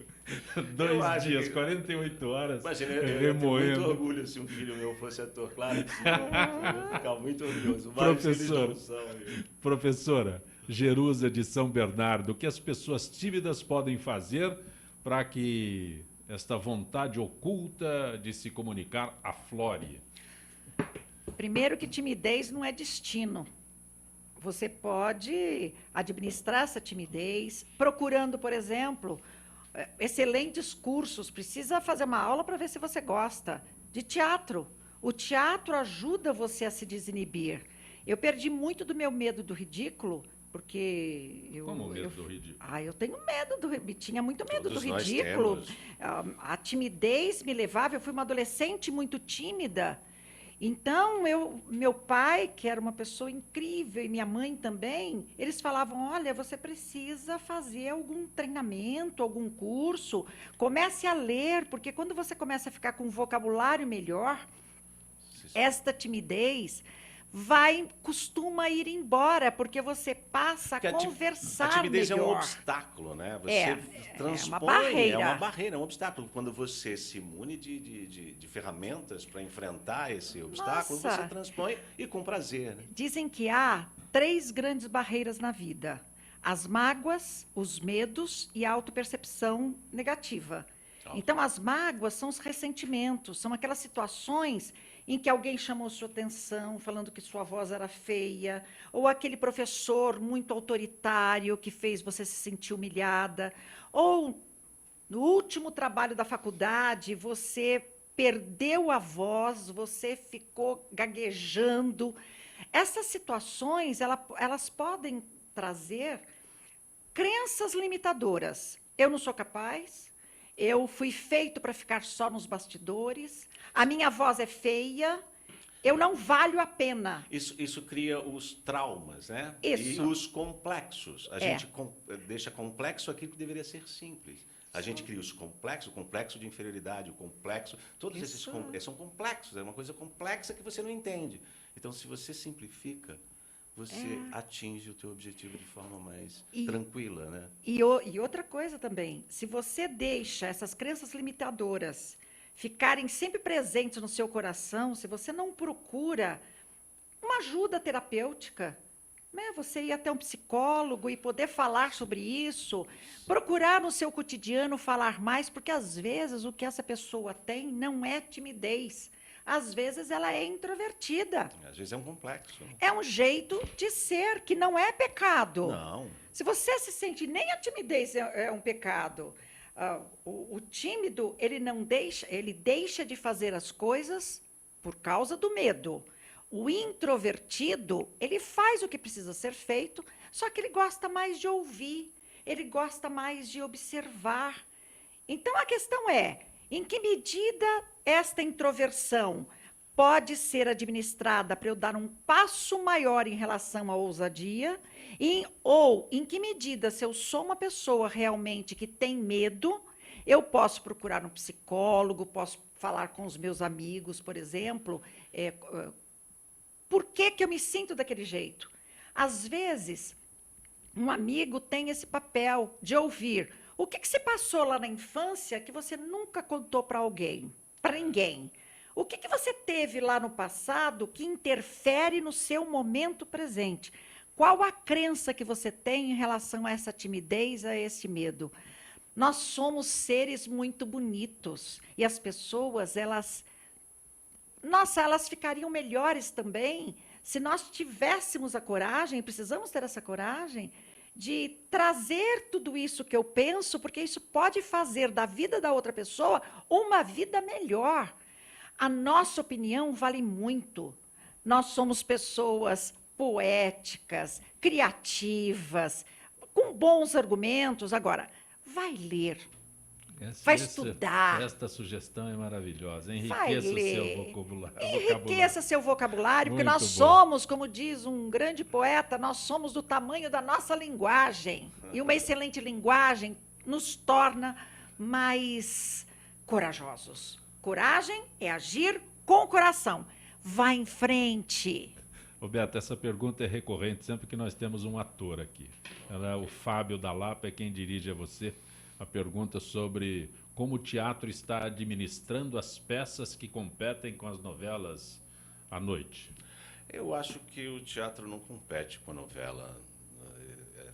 2 dias, 48 horas, imagina, eu remoendo. tenho muito orgulho se um filho meu fosse ator, claro que sim. Eu vou ficar muito orgulhoso. Professora Jerusa de São Bernardo, o que as pessoas tímidas podem fazer para que esta vontade oculta de se comunicar aflore? Primeiro que timidez não é destino. Você pode administrar essa timidez procurando, por exemplo, excelentes cursos. Precisa fazer uma aula para ver se você gosta de teatro. O teatro ajuda você a se desinibir. Eu perdi muito do meu medo do ridículo, porque Como medo do ridículo? eu tenho medo tinha muito medo Todos do nós ridículo. temos. A timidez me levava, eu fui uma adolescente muito tímida. Então, meu pai, que era uma pessoa incrível, e minha mãe também, eles falavam, olha, você precisa fazer algum treinamento, algum curso, comece a ler, porque quando você começa a ficar com um vocabulário melhor, esta timidez costuma ir embora, porque você passa a conversar melhor. A timidez é um obstáculo, né? Você transpõe, uma barreira. É uma barreira, é um obstáculo. Quando você se imune de ferramentas para enfrentar esse obstáculo, Nossa. você transpõe e com prazer. Né? Dizem que há 3 grandes barreiras na vida: as mágoas, os medos e a autopercepção negativa. Então, as mágoas são os ressentimentos, são aquelas situações em que alguém chamou sua atenção, falando que sua voz era feia, ou aquele professor muito autoritário que fez você se sentir humilhada, ou no último trabalho da faculdade, você perdeu a voz, você ficou gaguejando. Essas situações, elas podem trazer crenças limitadoras. Eu não sou capaz. Eu fui feito para ficar só nos bastidores. A minha voz é feia. Eu não valho a pena. Isso cria os traumas, né? Isso. E os complexos. A É. gente deixa complexo aquilo que deveria ser simples. A gente cria os complexos, o complexo de inferioridade, o complexo... Todos esses Isso. são complexos, é uma coisa complexa que você não entende. Então, se você simplifica, você atinge o teu objetivo de forma mais tranquila, né? E outra coisa também, se você deixa essas crenças limitadoras ficarem sempre presentes no seu coração, se você não procura uma ajuda terapêutica, né? Você ir até um psicólogo e poder falar sobre isso, procurar no seu cotidiano falar mais, porque às vezes o que essa pessoa tem não é timidez, às vezes ela é introvertida. Às vezes é um complexo. É um jeito de ser, que não é pecado. Não. Se você se sente, nem a timidez é um pecado. O tímido, ele deixa de fazer as coisas por causa do medo. O introvertido, ele faz o que precisa ser feito, só que ele gosta mais de ouvir, ele gosta mais de observar. Então, a questão é, em que medida esta introversão pode ser administrada para eu dar um passo maior em relação à ousadia, ou em que medida, se eu sou uma pessoa realmente que tem medo, eu posso procurar um psicólogo, posso falar com os meus amigos, por exemplo, por que eu me sinto daquele jeito? Às vezes, um amigo tem esse papel de ouvir. O que se passou lá na infância que você nunca contou para alguém, para ninguém? O que você teve lá no passado que interfere no seu momento presente? Qual a crença que você tem em relação a essa timidez, a esse medo? Nós somos seres muito bonitos e as pessoas, elas ficariam melhores também se nós tivéssemos a coragem, precisamos ter essa coragem, de trazer tudo isso que eu penso, porque isso pode fazer da vida da outra pessoa uma vida melhor. A nossa opinião vale muito. Nós somos pessoas poéticas, criativas, com bons argumentos. Agora, vai ler, vai estudar. Esta sugestão é maravilhosa. Vai Enriqueça o ler. seu vocabulário. Enriqueça seu vocabulário, porque Muito nós bom. somos, como diz um grande poeta, nós somos do tamanho da nossa linguagem. E uma excelente linguagem nos torna mais corajosos. Coragem é agir com o coração. Vá em frente. Roberto, essa pergunta é recorrente sempre que nós temos um ator aqui. O Fábio da Lapa é quem dirige a você a pergunta sobre como o teatro está administrando as peças que competem com as novelas à noite. Eu acho que o teatro não compete com a novela,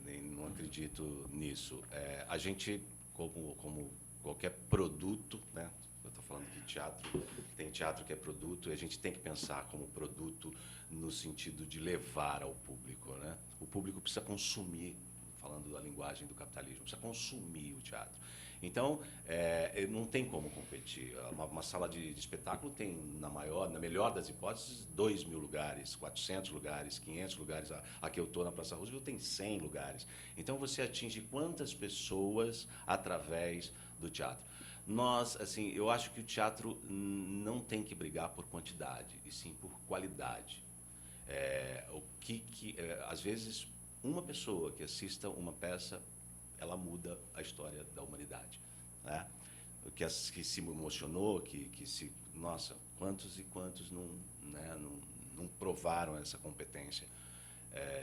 nem não acredito nisso. A gente, como qualquer produto, né? Eu estou falando que tem teatro que é produto, e a gente tem que pensar como produto no sentido de levar ao público, né? O público precisa consumir, falando da linguagem do capitalismo, precisa consumir o teatro. Então, não tem como competir. Uma sala de espetáculo tem, na melhor das hipóteses, 2.000 lugares, 400 lugares, 500 lugares. A que eu estou na Praça Roosevelt tem 100 lugares. Então, você atinge quantas pessoas através do teatro? Eu acho que o teatro não tem que brigar por quantidade, e sim por qualidade. Às vezes, uma pessoa que assista uma peça, ela muda a história da humanidade, né? Que se emocionou, nossa, quantos e quantos não provaram essa competência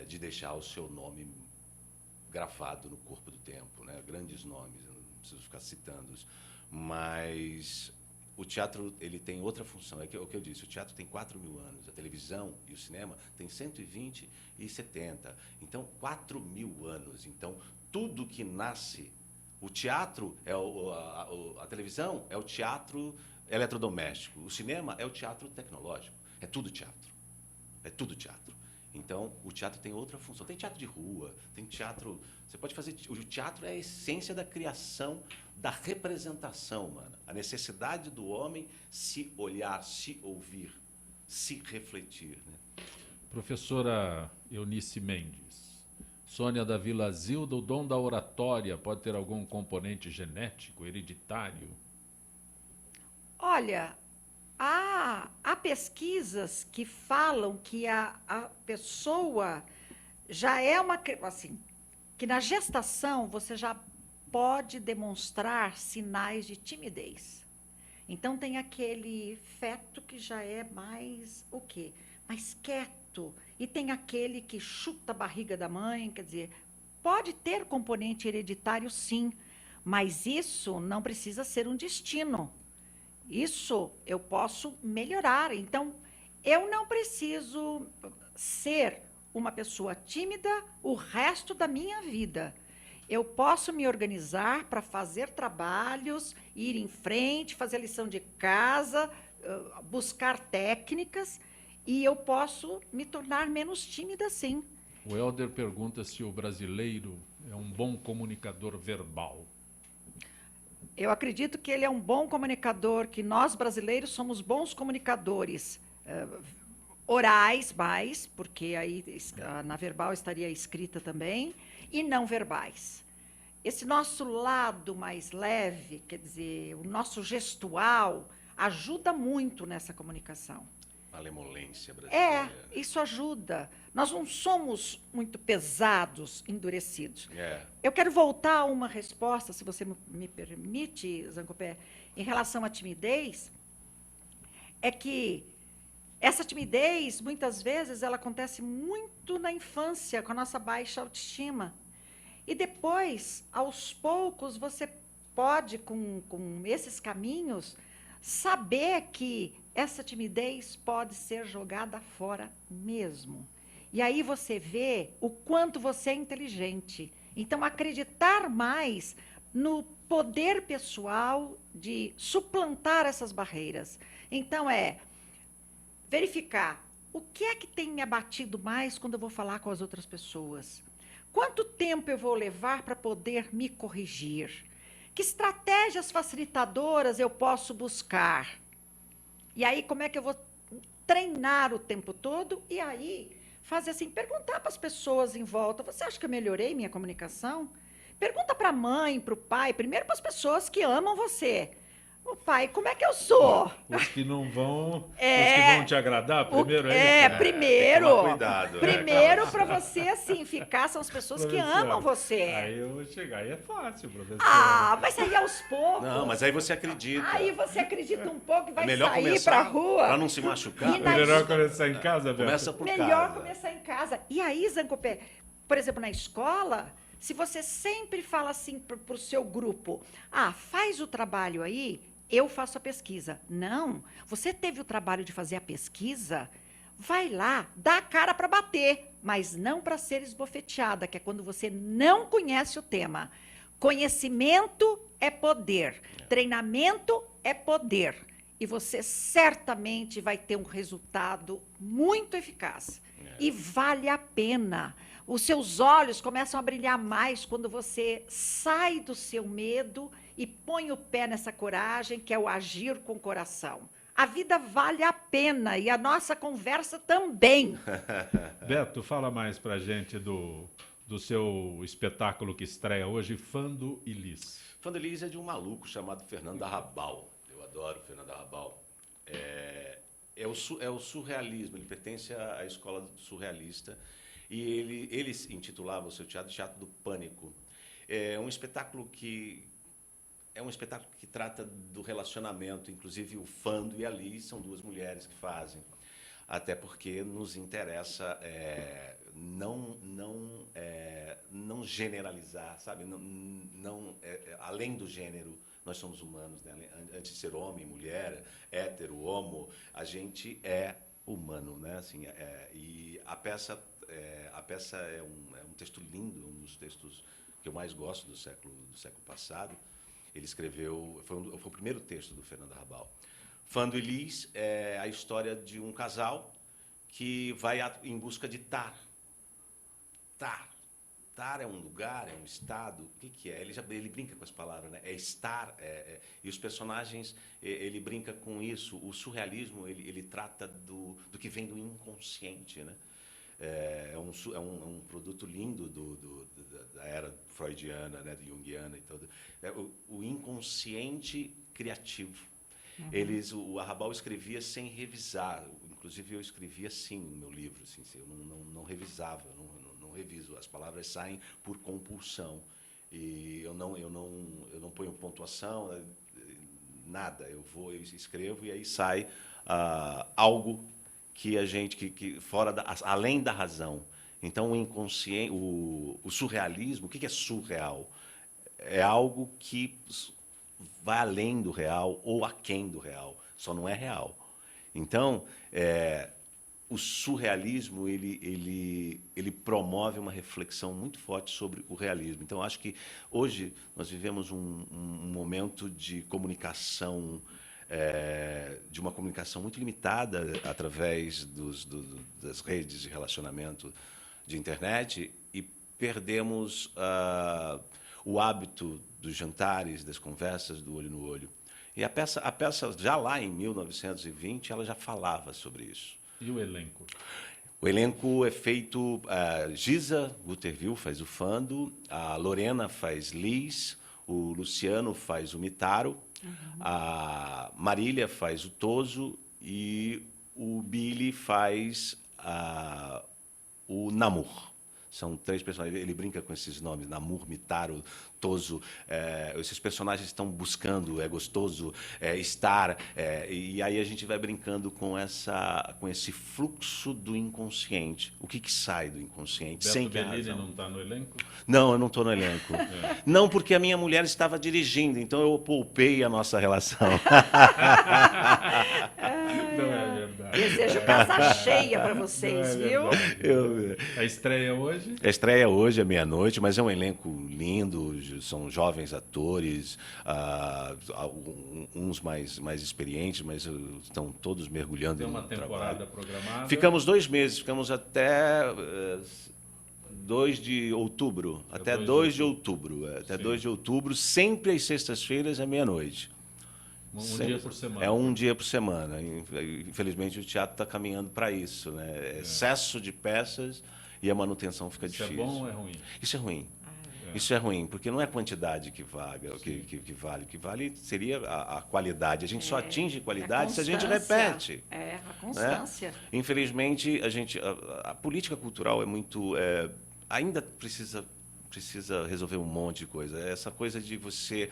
de deixar o seu nome grafado no corpo do tempo, né? Grandes nomes, eu não preciso ficar citando-os, mas o teatro, ele tem outra função. É o que eu disse, o teatro tem 4.000 anos, a televisão e o cinema tem 120 e 70. Então, 4.000 anos. Então, tudo que nasce, o teatro, a televisão é o teatro eletrodoméstico, o cinema é o teatro tecnológico, é tudo teatro. É tudo teatro. Então, o teatro tem outra função. Tem teatro de rua, tem teatro... Você pode fazer... O teatro é a essência da criação, da representação humana. A necessidade do homem se olhar, se ouvir, se refletir, né? Professora Eunice Mendes, Sônia da Vila Zilda, o dom da oratória pode ter algum componente genético, hereditário? Olha, Há pesquisas que falam que a pessoa já é assim, que na gestação você já pode demonstrar sinais de timidez. Então tem aquele feto que já é mais o quê? Mais quieto. E tem aquele que chuta a barriga da mãe, quer dizer, pode ter componente hereditário sim, mas isso não precisa ser um destino. Isso eu posso melhorar. Então, eu não preciso ser uma pessoa tímida o resto da minha vida. Eu posso me organizar para fazer trabalhos, ir em frente, fazer a lição de casa, buscar técnicas, e eu posso me tornar menos tímida, sim. O Helder pergunta se o brasileiro é um bom comunicador verbal. Eu acredito que ele é um bom comunicador, que nós brasileiros somos bons comunicadores. Orais mais, porque aí na verbal estaria escrita também, e não verbais. Esse nosso lado mais leve, quer dizer, o nosso gestual, ajuda muito nessa comunicação. Malemolência brasileira. Isso ajuda. Nós não somos muito pesados, endurecidos. É. Eu quero voltar a uma resposta, se você me permite, Zancopé, em relação à timidez, é que essa timidez, muitas vezes, ela acontece muito na infância, com a nossa baixa autoestima. E depois, aos poucos, você pode, com esses caminhos, saber que essa timidez pode ser jogada fora mesmo. E aí você vê o quanto você é inteligente. Então, acreditar mais no poder pessoal de suplantar essas barreiras. Então, verificar o que é que tem me abatido mais quando eu vou falar com as outras pessoas. Quanto tempo eu vou levar para poder me corrigir? Que estratégias facilitadoras eu posso buscar? E aí, como é que eu vou treinar o tempo todo? E aí, fazer assim, perguntar para as pessoas em volta, você acha que eu melhorei minha comunicação? Pergunta para a mãe, para o pai, primeiro para as pessoas que amam você. O pai, como é que eu sou? Os que não vão, os que vão te agradar, primeiro é isso? Primeiro. Tem que tomar cuidado, Primeiro, para você, assim, ficar, são as pessoas que Professor, amam você. Aí eu vou chegar, aí é fácil, professor. Mas aí aos poucos. Não, mas aí você acredita. Aí você acredita um pouco e vai melhor sair começar para a rua. para não se machucar. E na Melhor começar em casa, Beto? Começa por Melhor casa. começar em casa. E aí, Zancopé, por exemplo, na escola, se você sempre fala assim para o seu grupo, faz o trabalho aí, eu faço a pesquisa. Não, você teve o trabalho de fazer a pesquisa, vai lá, dá a cara para bater, mas não para ser esbofeteada, que é quando você não conhece o tema. Conhecimento é poder, treinamento é poder. E você certamente vai ter um resultado muito eficaz. E vale a pena. Os seus olhos começam a brilhar mais quando você sai do seu medo e põe o pé nessa coragem, que é o agir com o coração. A vida vale a pena e a nossa conversa também. Beto, fala mais pra gente do seu espetáculo que estreia hoje, Fando e Lis. Fando e Lis é de um maluco chamado Fernando Arrabal. Eu adoro o Fernando Arrabal. É o surrealismo, ele pertence à escola surrealista. E ele intitulava o seu Teatro do Pânico. É um espetáculo que trata do relacionamento, inclusive o Fando e a Lis são duas mulheres que fazem. Até porque nos interessa não generalizar, sabe? Além do gênero, nós somos humanos, né? Antes de ser homem, mulher, hétero, homo, a gente é humano, né? Assim, e a peça é um texto lindo, um dos textos que eu mais gosto do século passado. Ele escreveu, foi o primeiro texto do Fernando Arrabal. Fando e Lis é a história de um casal que vai em busca de Tar. Tar é um lugar, é um estado. O que é? Ele brinca com as palavras, né? É estar. E os personagens, ele brinca com isso. O surrealismo, ele trata do que vem do inconsciente, né? É um produto lindo da era freudiana, né, junguiana e tudo. O inconsciente criativo. O Arrabal escrevia sem revisar. Inclusive, eu escrevia assim no meu livro. Assim, eu não revisava, não reviso. As palavras saem por compulsão. E eu não ponho pontuação, nada. Eu escrevo e aí sai algo que a gente que fora além da razão. Então o inconsciente, o surrealismo, o que é surreal? É algo que vai além do real ou aquém do real, só não é real. Então o surrealismo ele promove uma reflexão muito forte sobre o realismo. Então acho que hoje nós vivemos um momento de comunicação, de uma comunicação muito limitada através das redes de relacionamento de internet, e perdemos o hábito dos jantares, das conversas do olho no olho. E a peça já lá em 1920 ela já falava sobre isso. E o elenco? O elenco é feito... Giza Guterville faz o Fando, a Lorena faz Liz, o Luciano faz o Mitaro, a Marília faz o Toso e o Billy faz o Namur. São 3 personagens. Ele brinca com esses nomes: Namur, Mitaro, Toso. Esses personagens estão buscando, é gostoso estar. E aí a gente vai brincando com esse fluxo do inconsciente. O que sai do inconsciente? Beto Sem que Bellini a razão... não está no elenco? Não, eu não estou no elenco. Não, porque a minha mulher estava dirigindo, então eu poupei a nossa relação. Não é verdade. Desejo casa cheia para vocês, viu? A estreia hoje? A estreia hoje é meia-noite, mas é um elenco lindo, são jovens atores, uns mais experientes, mas estão todos mergulhando Tem no uma temporada trabalho. programada? Ficamos 2 meses, ficamos até 2 de outubro, até 2 de outubro, até 2 de outubro, sempre às sextas-feiras à meia-noite. Um dia por semana. É um dia por semana. Infelizmente, o teatro está caminhando para isso, né? Excesso de peças e a manutenção fica difícil. Isso é bom ou é ruim? Isso é ruim. Isso é ruim, porque não é a quantidade que vale. O que vale seria a qualidade. A gente só atinge qualidade se a gente repete. A constância. Né? Infelizmente, a política cultural é muito... ainda precisa resolver um monte de coisa. Essa coisa de você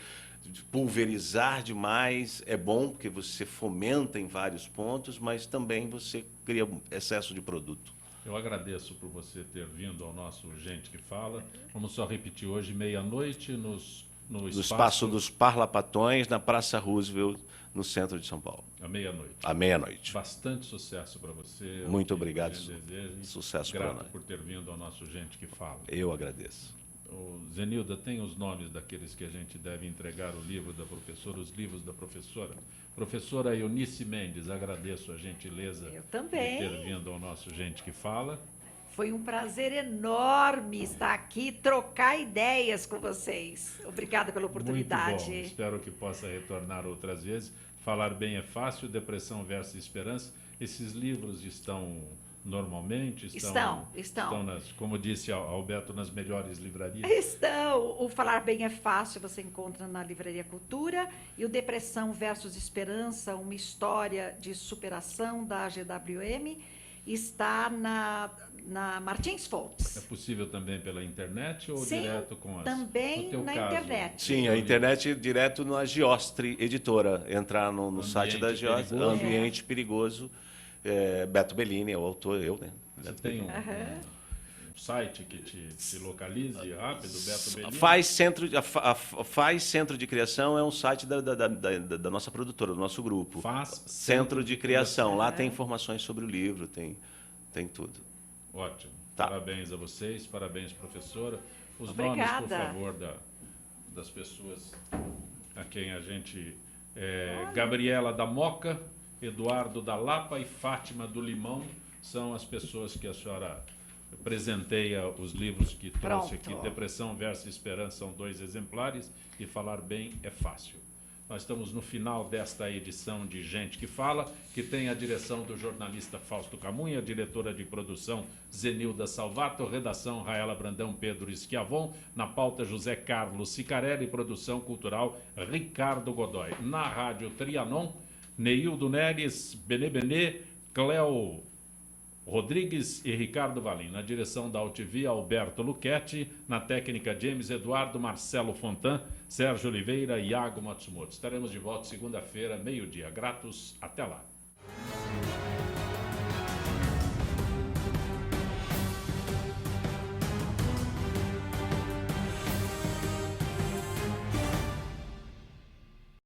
pulverizar demais é bom, porque você fomenta em vários pontos, mas também você cria excesso de produto. Eu agradeço por você ter vindo ao nosso Gente que Fala. Vamos só repetir hoje, meia-noite, no espaço dos Parlapatões, na Praça Roosevelt, no centro de São Paulo. À meia-noite. À meia-noite. Bastante sucesso para você. Muito obrigado. Sucesso para nós. Grato por ter vindo ao nosso Gente que Fala. Eu agradeço. Zenilda, tem os nomes daqueles que a gente deve entregar o livro da professora, os livros da professora. Professora Eunice Mendes, agradeço a gentileza Eu também. de ter vindo ao nosso Gente que Fala. Foi um prazer enorme estar aqui, trocar ideias com vocês. Obrigada pela oportunidade. Muito bom. Espero que possa retornar outras vezes. Falar bem é fácil, Depressão versus Esperança. Esses livros estão normalmente? Estão. Como disse Alberto, nas melhores livrarias? Estão. O Falar Bem é Fácil você encontra na Livraria Cultura, e o Depressão versus Esperança, uma história de superação da GWM, está na Martins Fontes. É possível também pela internet ou Sim, direto com também na internet. Sim, a internet direto na Giostre Editora. Entrar no site da Giostre, Ambiente Perigoso. Beto Bellini é o autor, né? Você tem um site que te localize rápido, Beto Bellini? Faz Centro de Criação é um site da nossa produtora, do nosso grupo. Faz Centro de Criação. Lá tem informações sobre o livro, tem tudo. Ótimo. Tá. Parabéns a vocês, parabéns, professora. Os Obrigada. nomes, por favor, das pessoas a quem a gente... Gabriela da Moca, Eduardo da Lapa e Fátima do Limão são as pessoas que a senhora presenteia os livros que trouxe aqui. Depressão versus Esperança são 2 exemplares e Falar Bem é Fácil. Nós estamos no final desta edição de Gente que Fala, que tem a direção do jornalista Fausto Camunha, diretora de produção Zenilda Salvato, redação Raela Brandão, Pedro Schiavon, na pauta José Carlos Sicarelli, produção cultural Ricardo Godoy. Na Rádio Trianon, Neildo Neres, Benê Benê, Cléo Rodrigues e Ricardo Valim. Na direção da UTV, Alberto Luchetti. Na técnica, James Eduardo, Marcelo Fontan, Sérgio Oliveira e Iago Matsumoto. Estaremos de volta segunda-feira, meio-dia. Gratos, até lá.